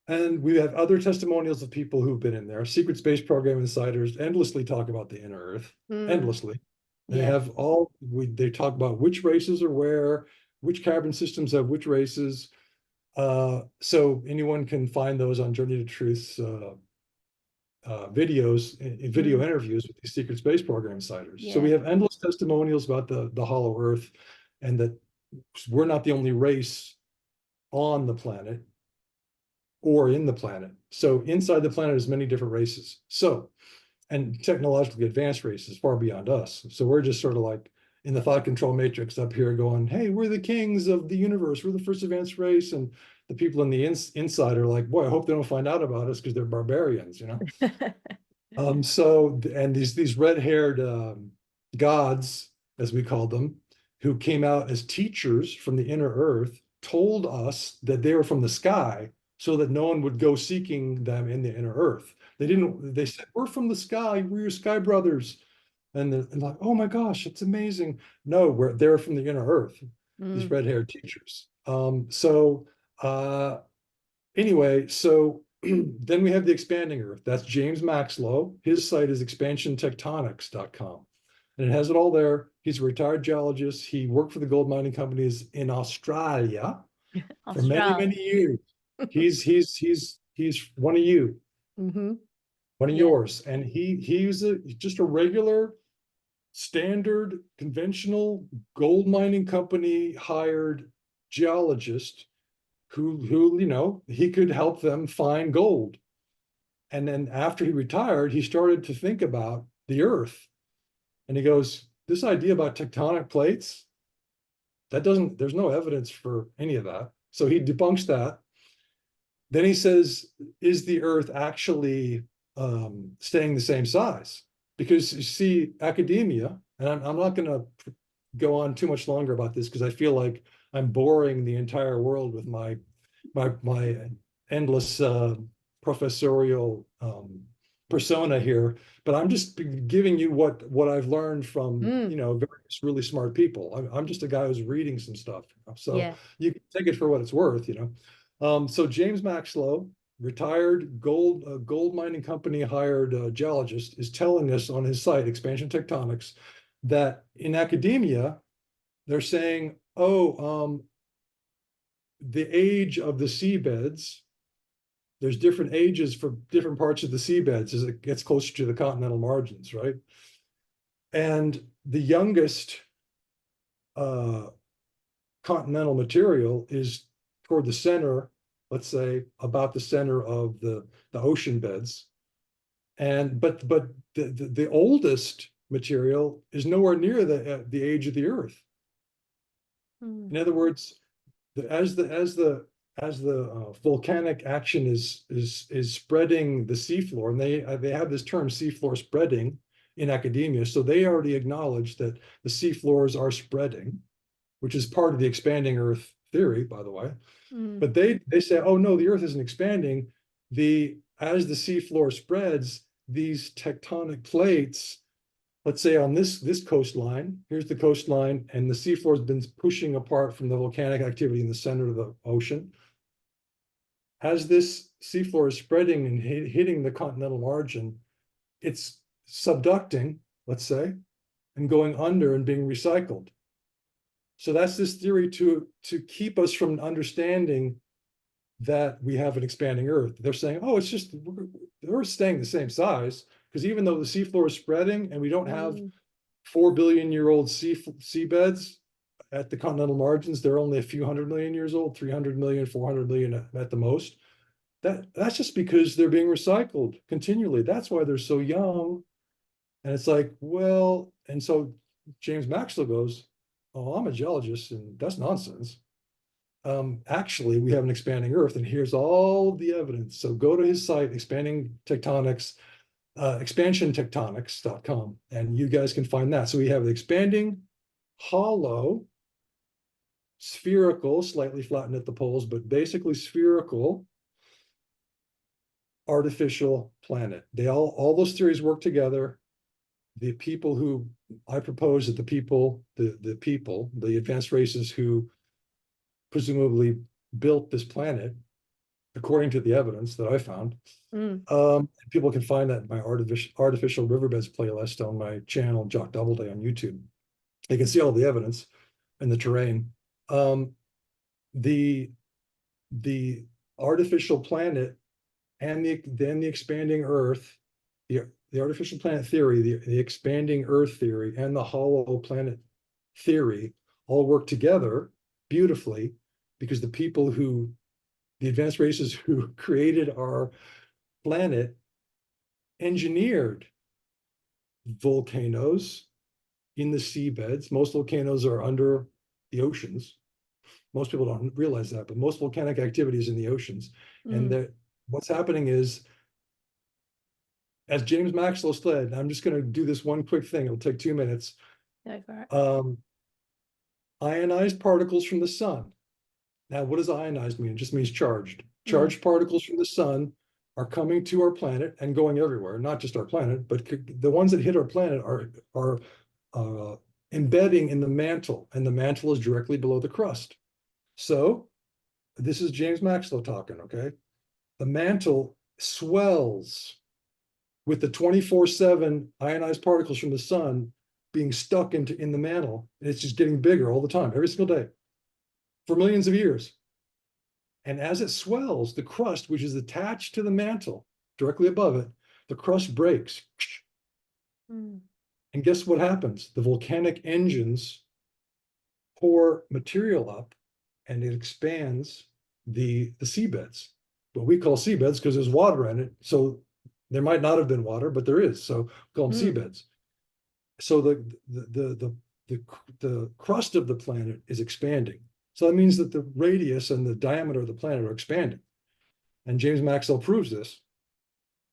Speaker 3: And we have other testimonials of people who've been in there. Secret Space Program insiders endlessly talk about the inner Earth, endlessly. And they have they talk about which races are where, which carbon systems have which races. So anyone can find those on Journey to Truth's video interviews with these Secret Space Program insiders. So we have endless testimonials about the hollow Earth, and that we're not the only race on the planet or in the planet. So inside the planet is many different races. So, and technologically advanced races far beyond us. So we're just sort of like in the thought control matrix up here going, hey, we're the kings of the universe. We're the first advanced race. And the people in the inside are like, boy, I hope they don't find out about us because they're barbarians, you know? So, and these red-haired gods, as we called them, who came out as teachers from the inner Earth, told us that they were from the sky so that no one would go seeking them in the inner Earth. They said, we're from the sky, we're your sky brothers. And they're like, oh my gosh, it's amazing. No, they're from the inner Earth, these red-haired teachers. Anyway, so then we have the expanding Earth. That's James Maxlow. His site is expansiontectonics.com. And it has it all there. He's a retired geologist. He worked for the gold mining companies in Australia for many, many years. He's one of you, one of yours. And he's just a regular, standard, conventional gold mining company hired geologist who you know, he could help them find gold. And then after he retired, he started to think about the Earth. And he goes, this idea about tectonic plates, there's no evidence for any of that. So he debunks that. Then he says, is the Earth actually staying the same size? Because you see, academia, and I'm not going to go on too much longer about this because I feel like I'm boring the entire world with my endless professorial persona here, but I'm just giving you what I've learned from you know, various really smart people. I'm just a guy who's reading some stuff, you know? So you can take it for what it's worth, you know. So James Maxlow, retired gold mining company hired geologist, is telling us on his site, Expansion Tectonics, that in academia, they're saying, the age of the seabeds, there's different ages for different parts of the seabeds as it gets closer to the continental margins, right? And the youngest continental material is toward the center, let's say about the center of the ocean beds. But the oldest material is nowhere near the age of the Earth. In other words, as the volcanic action is spreading the seafloor, and they have this term seafloor spreading in academia, so they already acknowledge that the seafloors are spreading, which is part of the expanding Earth theory, by the way. But they say, oh no, the Earth isn't expanding. As the seafloor spreads, these tectonic plates, let's say on this coastline, here's the coastline, and the seafloor has been pushing apart from the volcanic activity in the center of the ocean. As this seafloor is spreading and hitting the continental margin, it's subducting, let's say, and going under and being recycled. So that's this theory to keep us from understanding that we have an expanding Earth. They're saying, oh, it's just the Earth's staying the same size, because even though the seafloor is spreading and we don't have 4 billion year old seabeds at the continental margins, they're only a few 100 million years old, 300 million, 400 million at the most. That's just because they're being recycled continually. That's why they're so young. And it's like, well, and so James Maxwell goes, oh, I'm a geologist, and that's nonsense. Actually, we have an expanding Earth, and here's all the evidence. So go to his site, Expanding Tectonics, expansiontectonics.com, and you guys can find that. So we have the expanding, hollow, spherical, slightly flattened at the poles, but basically spherical, artificial planet. All those theories work together. The people who I propose that the advanced races who presumably built this planet, according to the evidence that I found. People can find that in my artificial riverbeds playlist on my channel, Jock Doubleday on YouTube. They can see all the evidence and the terrain. The artificial planet and then the expanding Earth, the artificial planet theory, the expanding Earth theory, and the hollow planet theory all work together beautifully, because the advanced races who created our planet engineered volcanoes in the seabeds. Most volcanoes are under the oceans. Most people don't realize that, but most volcanic activity is in the oceans. And what's happening is, as James Maxwell said, I'm just going to do this one quick thing. It'll take 2 minutes.
Speaker 2: Go for it.
Speaker 3: Ionized particles from the sun. Now, what does ionized mean? It just means charged. Charged particles from the sun are coming to our planet and going everywhere, not just our planet, but the ones that hit our planet are embedding in the mantle, and the mantle is directly below the crust. So this is James Maxwell talking, okay? The mantle swells with the 24/7 ionized particles from the sun being stuck in the mantle. And it's just getting bigger all the time, every single day, for millions of years. And as it swells, the crust, which is attached to the mantle directly above it, the crust breaks. And guess what happens? The volcanic engines pour material up, and it expands the seabeds. What we call seabeds because there's water in it. So there might not have been water, but there is. So we call them seabeds. So the crust of the planet is expanding. So that means that the radius and the diameter of the planet are expanding. And James Maxwell proves this.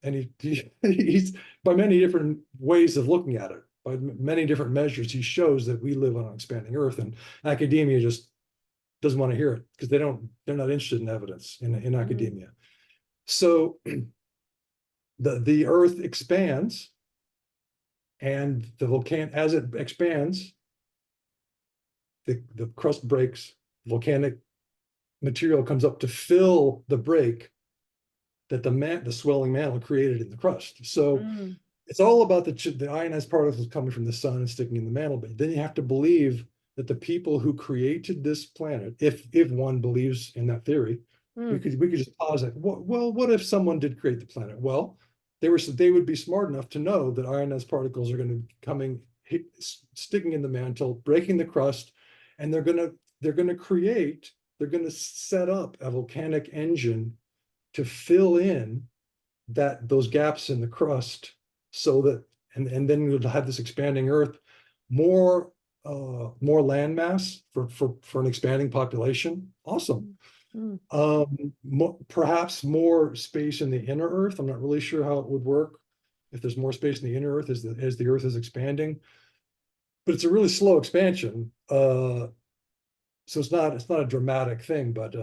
Speaker 3: And he's by many different ways of looking at it, by many different measures, he shows that we live on an expanding Earth, and academia just doesn't want to hear it because they're not interested in evidence in academia. So the Earth expands, and as it expands, the crust breaks, volcanic material comes up to fill the break that the swelling mantle created in the crust. So it's all about the ionized particles coming from the sun and sticking in the mantle. But then you have to believe that the people who created this planet, if one believes in that theory, we could just posit, well, what if someone did create the planet? Well, they would be smart enough to know that ionized particles are going to be sticking in the mantle, breaking the crust, and they're going to set up a volcanic engine to fill in those gaps in the crust, so that and then we'll have this expanding Earth, more land mass for an expanding population. Awesome. Perhaps more space in the inner Earth. I'm not really sure how it would work if there's more space in the inner Earth as the Earth is expanding, but it's a really slow expansion. So it's not a dramatic thing, but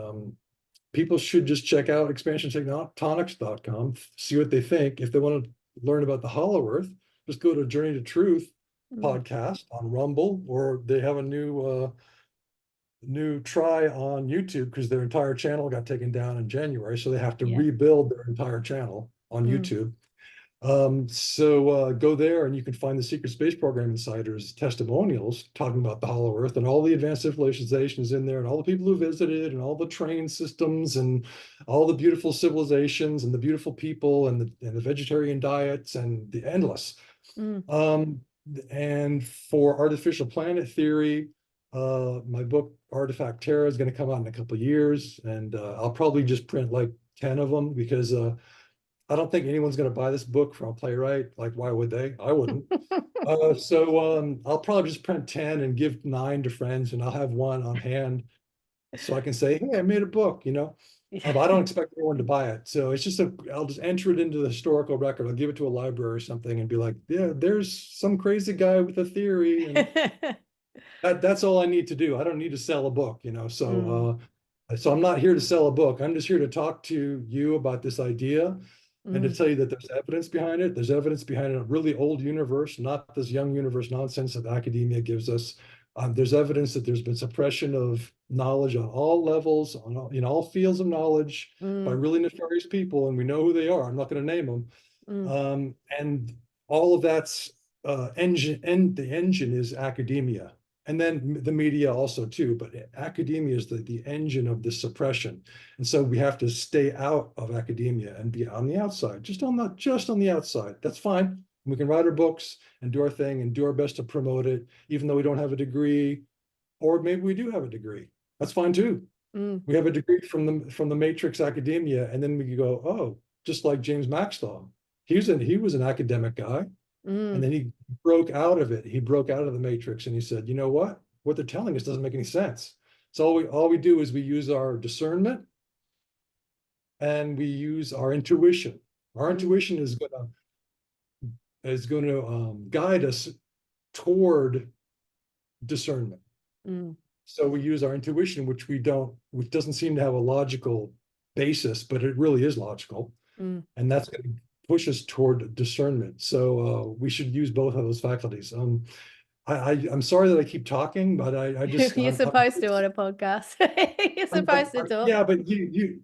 Speaker 3: people should just check out expansiontectonics.com, see what they think. If they want to learn about the Hollow Earth, just go to Journey to Truth podcast on Rumble, or they have a new try on YouTube because their entire channel got taken down in January, so they have to rebuild their entire channel on YouTube. So go there and you can find the Secret Space Program Insiders testimonials talking about the Hollow Earth and all the advanced civilizations in there, and all the people who visited, and all the train systems, and all the beautiful civilizations, and the beautiful people, and the vegetarian diets, and the endless. And for artificial planet theory, my book Artifact Terra is going to come out in a couple of years, and I'll probably just print like 10 of them, because I don't think anyone's going to buy this book from a playwright. Like, why would they? I wouldn't. So I'll probably just print 10 and give 9 to friends, and I'll have 1 on hand so I can say, hey, I made a book, I don't expect anyone to buy it. So it's just I'll just enter it into the historical record. I'll give it to a library or something and be like, yeah, there's some crazy guy with a theory. And that's all I need to do. I don't need to sell a book, So I'm not here to sell a book. I'm just here to talk to you about this idea, and to tell you that there's evidence behind it. There's evidence behind a really old universe, not this young universe nonsense that academia gives us. There's evidence that there's been suppression of knowledge on all levels, in all fields of knowledge, by really nefarious people, and we know who they are. I'm not going to name them. And all of that's engine, and the engine is academia. And then the media also too, but academia is the engine of this suppression. And so we have to stay out of academia and be on the outside, just on the outside. That's fine. We can write our books and do our thing and do our best to promote it, even though we don't have a degree, or maybe we do have a degree. That's fine too. We have a degree from the matrix academia, and then we go, oh, just like James Maxwell, he was an academic guy. And then he broke out of it. He broke out of the matrix, and he said, you know what they're telling us doesn't make any sense. So all we do is we use our discernment, and we use our intuition. Our intuition is going to guide us toward discernment. So we use our intuition, which doesn't seem to have a logical basis, but it really is logical. And that's going to push us toward discernment. So we should use both of those faculties. I'm sorry that I keep talking, but I just
Speaker 2: you're supposed to on a podcast. You're supposed to talk.
Speaker 3: Yeah, but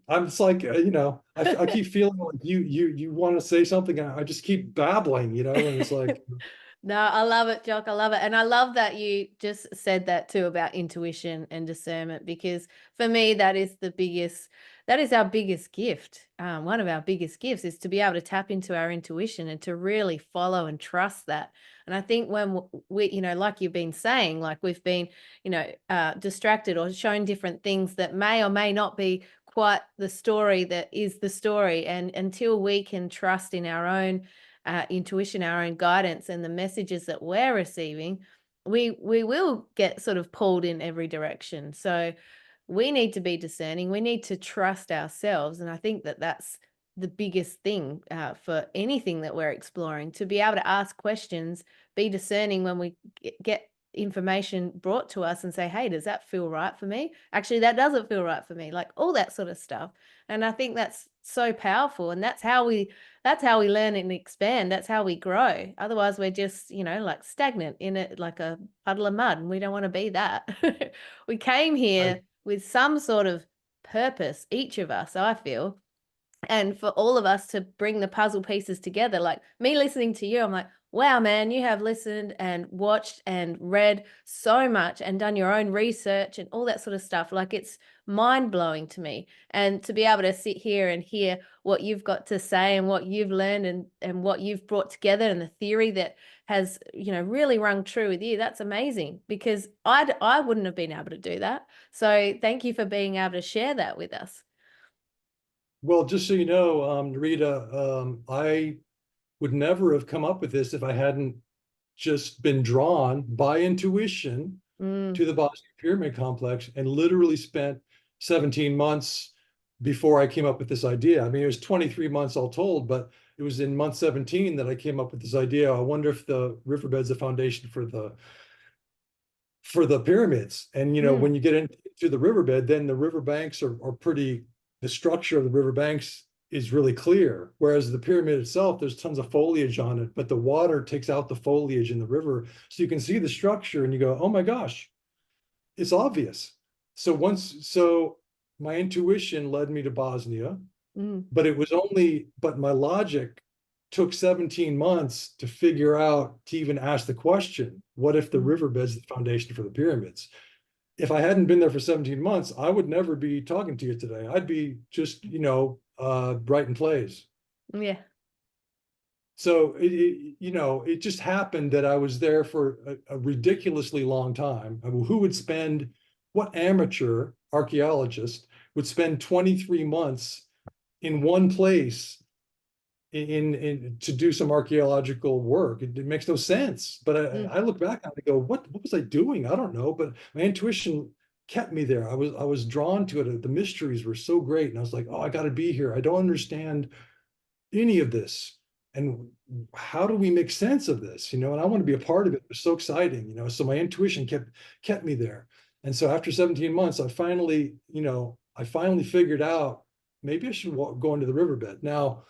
Speaker 3: I'm just like, I keep feeling like you want to say something, and I just keep babbling, and it's like.
Speaker 2: No, I love it, Jock. I love it. And I love that you just said that too about intuition and discernment, because for me, that is our biggest gift. One of our biggest gifts is to be able to tap into our intuition and to really follow and trust that. And I think when we, like you've been saying, like we've been, distracted or shown different things that may or may not be quite the story that is the story. And until we can trust in our own intuition, our own guidance, and the messages that we're receiving, we will get sort of pulled in every direction. So we need to be discerning. We need to trust ourselves. And I think that that's the biggest thing for anything that we're exploring, to be able to ask questions, be discerning when we get information brought to us and say, hey, does that feel right for me? Actually, that doesn't feel right for me, like all that sort of stuff. And I think that's so powerful. And that's how we learn and expand. That's how we grow. Otherwise, we're just, like stagnant in it, like a puddle of mud. And we don't want to be that. We came here with some sort of purpose, each of us, I feel. And for all of us to bring the puzzle pieces together, like me listening to you, I'm like, wow, man, you have listened and watched and read so much and done your own research and all that sort of stuff. Like, it's mind blowing to me. And to be able to sit here and hear what you've got to say and what you've learned and what you've brought together and the theory that has, really rung true with you, that's amazing, because I wouldn't have been able to do that. So thank you for being able to share that with us.
Speaker 3: Well, just so you know, Nereeda, I would never have come up with this if I hadn't just been drawn by intuition to the Bosnian Pyramid Complex and literally spent 17 months before I came up with this idea. I mean, it was 23 months all told, but it was in month 17 that I came up with this idea. I wonder if the riverbed's the foundation for the pyramids. And, when you get into the riverbed, then the riverbanks are pretty, the structure of the riverbanks is really clear. Whereas the pyramid itself, there's tons of foliage on it, but the water takes out the foliage in the river. So you can see the structure and you go, oh my gosh, it's obvious. So my intuition led me to Bosnia, but my logic took 17 months to figure out, to even ask the question, what if the riverbed's the foundation for the pyramids? If I hadn't been there for 17 months, I would never be talking to you today. I'd be just, writing plays.
Speaker 2: Yeah.
Speaker 3: So it just happened that I was there for a ridiculously long time. I mean, what amateur archaeologist would spend 23 months in one place to do some archaeological work? It makes no sense. But I look back on it and go, what was I doing? I don't know. But my intuition kept me there. I was drawn to it. The mysteries were so great. And I was like, oh, I got to be here. I don't understand any of this. And how do we make sense of this? And I want to be a part of it. It was so exciting, so my intuition kept me there. And so after 17 months, I finally figured out maybe I should go into the riverbed. Now,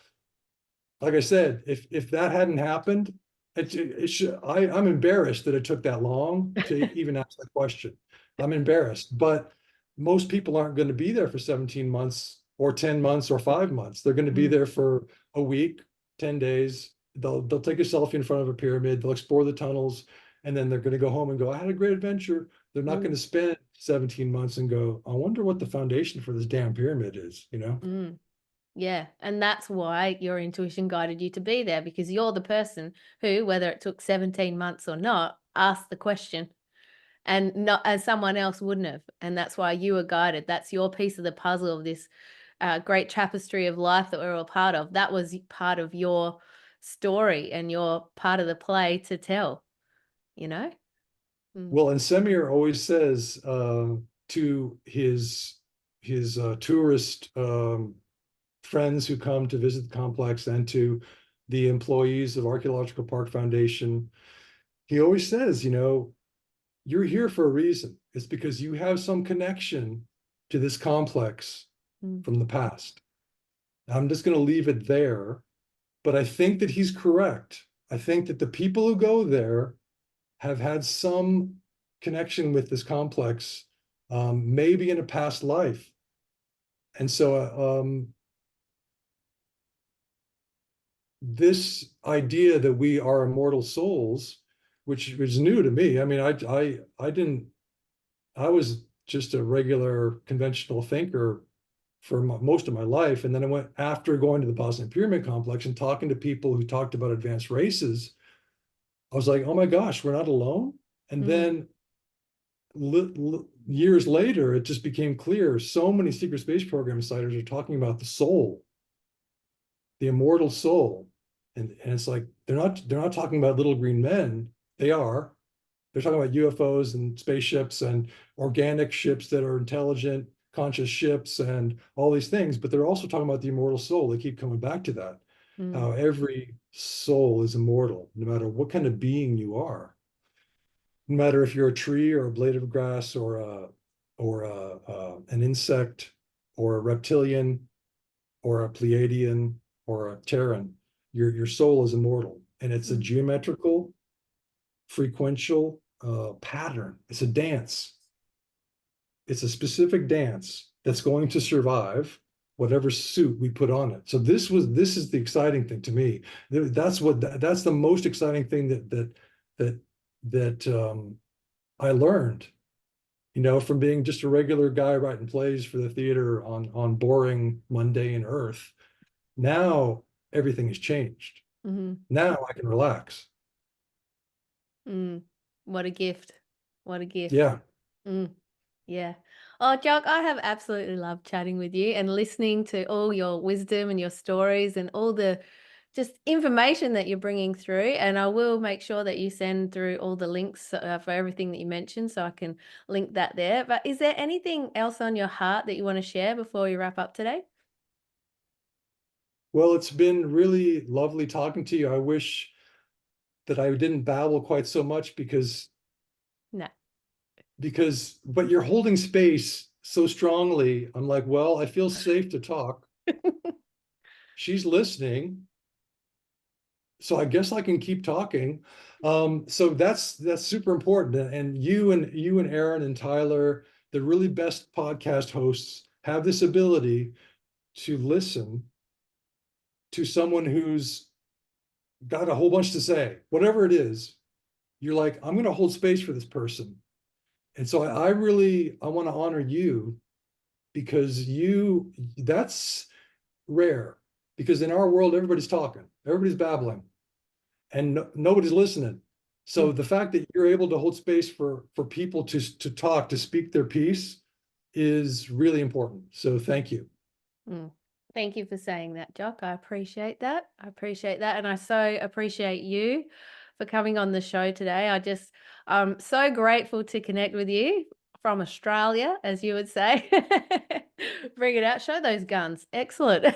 Speaker 3: like I said, if that hadn't happened, I'm embarrassed that it took that long to even ask that question. I'm embarrassed, but most people aren't going to be there for 17 months or 10 months or 5 months. They're going to be there for a week, 10 days. They'll take a selfie in front of a pyramid. They'll explore the tunnels, and then they're going to go home and go, I had a great adventure. They're not going to spend 17 months and go, I wonder what the foundation for this damn pyramid is,
Speaker 2: Yeah. And that's why your intuition guided you to be there, because you're the person who, whether it took 17 months or not, asked the question, and not as someone else wouldn't have. And that's why you were guided. That's your piece of the puzzle of this great tapestry of life that we're all part of. That was part of your story and your part of the play to tell,
Speaker 3: Well, and Semir always says to his tourist friends who come to visit the complex and to the employees of Archaeological Park Foundation, he always says, you're here for a reason. It's because you have some connection to this complex from the past. I'm just going to leave it there, but I think that he's correct. I think that the people who go there have had some connection with this complex, maybe in a past life. And so this idea that we are immortal souls, which was new to me. I mean, I was just a regular conventional thinker for most of my life. And then I went, after going to the Bosnian Pyramid Complex and talking to people who talked about advanced races, I was like, oh my gosh, we're not alone. And then years later, it just became clear. So many secret space program insiders are talking about the soul, the immortal soul. And it's like, they're not talking about little green men. They are. They're talking about UFOs and spaceships and organic ships that are intelligent, conscious ships and all these things. But they're also talking about the immortal soul. They keep coming back to that. How every soul is immortal, no matter what kind of being you are. No matter if you're a tree or a blade of grass or an insect or a reptilian or a Pleiadian or a Terran, your soul is immortal, and it's a geometrical, frequential pattern. It's a dance. It's a specific dance, that's going to survive whatever suit we put on it. So this is the exciting thing to me. That's the most exciting thing that I learned, from being just a regular guy writing plays for the theater on boring, mundane earth. Now everything has changed. Now I can relax.
Speaker 2: What a gift. What a gift.
Speaker 3: Yeah.
Speaker 2: Yeah. Oh, Jock, I have absolutely loved chatting with you and listening to all your wisdom and your stories and all the just information that you're bringing through. And I will make sure that you send through all the links for everything that you mentioned so I can link that there. But is there anything else on your heart that you want to share before we wrap up today?
Speaker 3: Well, it's been really lovely talking to you. I wish that I didn't babble quite so much
Speaker 2: No.
Speaker 3: but you're holding space so strongly. I'm like, well, I feel safe to talk. She's listening. So I guess I can keep talking. So that's super important. And you and Aaron and Tyler, the really best podcast hosts, have this ability to listen to someone who's got a whole bunch to say, whatever it is. You're like, I'm going to hold space for this person. And so I want to honor you because that's rare, because in our world, everybody's talking, everybody's babbling, and nobody's listening. So the fact that you're able to hold space for people to talk, to speak their piece is really important. So thank you.
Speaker 2: Thank you for saying that, Jock. I appreciate that. And I so appreciate you for coming on the show today. I'm so grateful to connect with you from Australia, as you would say. Bring it out. Show those guns. Excellent.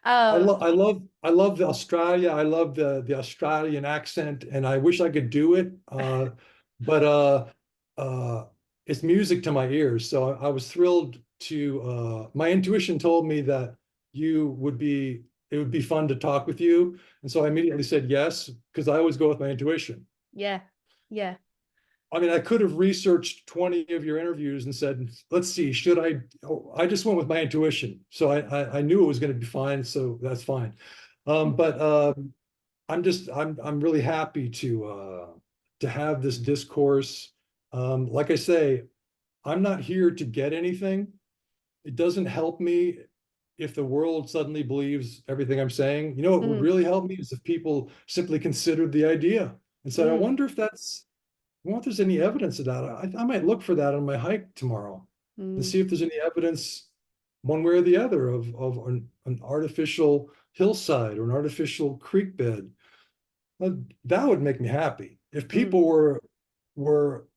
Speaker 3: I love the Australia. I love the Australian accent, and I wish I could do it. But it's music to my ears. So I was thrilled to my intuition told me that it would be fun to talk with you. And so I immediately said yes, because I always go with my intuition.
Speaker 2: Yeah. Yeah.
Speaker 3: I mean, I could have researched 20 of your interviews and said, let's see, should I? I just went with my intuition. So I knew it was going to be fine. So that's fine. But I'm really happy to have this discourse. Like I say, I'm not here to get anything. It doesn't help me if the world suddenly believes everything I'm saying. What would really help me is if people simply considered the idea and said, I wonder if there's any evidence of that. I might look for that on my hike tomorrow and see if there's any evidence one way or the other of an artificial hillside or an artificial creek bed. That would make me happy. If people were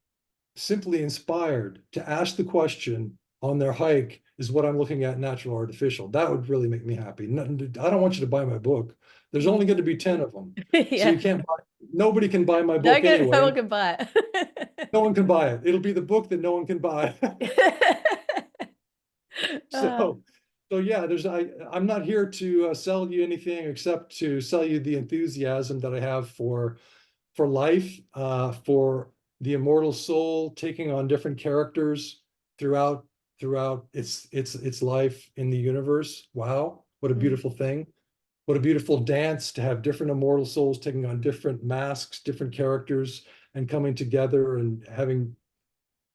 Speaker 3: simply inspired to ask the question on their hike, is what I'm looking at natural or artificial? That would really make me happy. I don't want you to buy my book. There's only going to be 10 of them.
Speaker 2: Yeah.
Speaker 3: So you can't buy, nobody can buy my book anyway.
Speaker 2: No one can buy it.
Speaker 3: No one can buy it. It'll be the book that no one can buy. So yeah, I'm not here to sell you anything except to sell you the enthusiasm that I have for life, for the immortal soul taking on different characters throughout its life in the universe. Wow, what a beautiful thing. What a beautiful dance to have different immortal souls taking on different masks, different characters, and coming together and having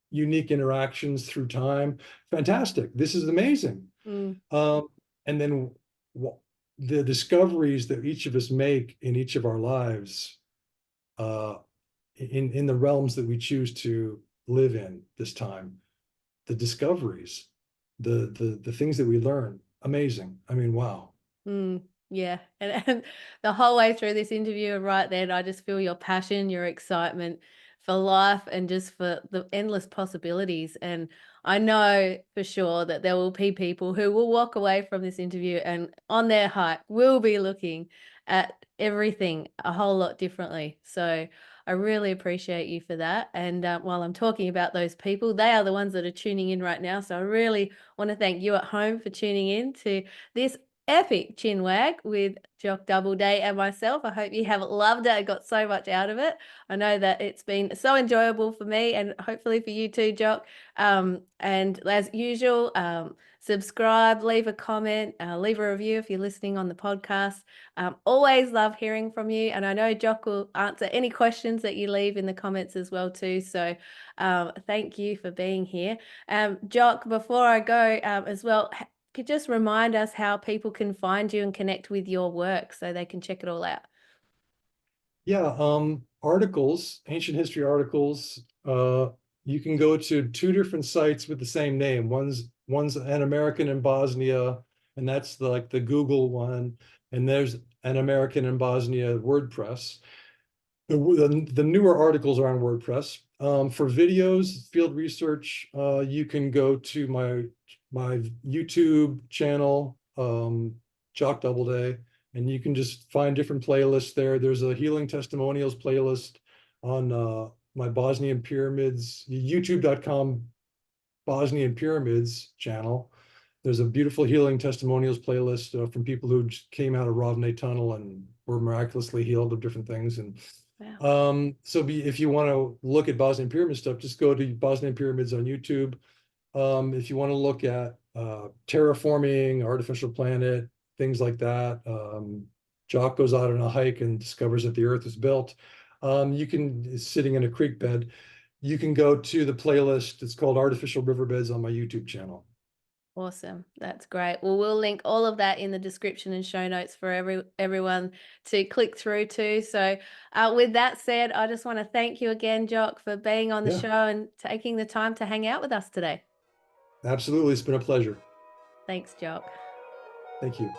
Speaker 3: unique interactions through time. Fantastic. This is amazing. And then the discoveries that each of us make in each of our lives, in the realms that we choose to live in this time, the discoveries, the things that we learn, amazing. I mean, wow.
Speaker 2: Yeah. And the whole way through this interview and right then, I just feel your passion, your excitement for life and just for the endless possibilities. And I know for sure that there will be people who will walk away from this interview and on their hike will be looking at everything a whole lot differently. So I really appreciate you for that. And while I'm talking about those people, they are the ones that are tuning in right now. So I really want to thank you at home for tuning in to this epic chin wag with Jock Doubleday and myself. I hope you have loved it. I got so much out of it. I know that it's been so enjoyable for me and hopefully for you too, Jock. And as usual, subscribe, leave a comment, leave a review if you're listening on the podcast. Always love hearing from you. And I know Jock will answer any questions that you leave in the comments as well too. So thank you for being here. Jock, before I go as well, could just remind us how people can find you and connect with your work so they can check it all out.
Speaker 3: Yeah, articles, ancient history articles. You can go to two different sites with the same name. One's An American in Bosnia, and that's like the Google one. And there's An American in Bosnia WordPress. The newer articles are on WordPress. For videos, field research, you can go to my YouTube channel, Jock Doubleday, and you can just find different playlists there. There's a healing testimonials playlist on my Bosnian pyramids, youtube.com Bosnian pyramids channel. There's a beautiful healing testimonials playlist from people who just came out of Ravne Tunnel and were miraculously healed of different things. And
Speaker 2: Wow.
Speaker 3: if you want to look at Bosnian pyramid stuff, just go to Bosnian pyramids on YouTube. If you want to look at terraforming, artificial planet, things like that, Jock goes out on a hike and discovers that the earth was built. Sitting in a creek bed, you can go to the playlist. It's called Artificial Riverbeds on my YouTube channel.
Speaker 2: Awesome. That's great. Well, we'll link all of that in the description and show notes for everyone to click through to. So with that said, I just want to thank you again, Jock, for being on the
Speaker 3: Yeah.
Speaker 2: show and taking the time to hang out with us today.
Speaker 3: Absolutely. It's been a pleasure.
Speaker 2: Thanks, Jock.
Speaker 3: Thank you.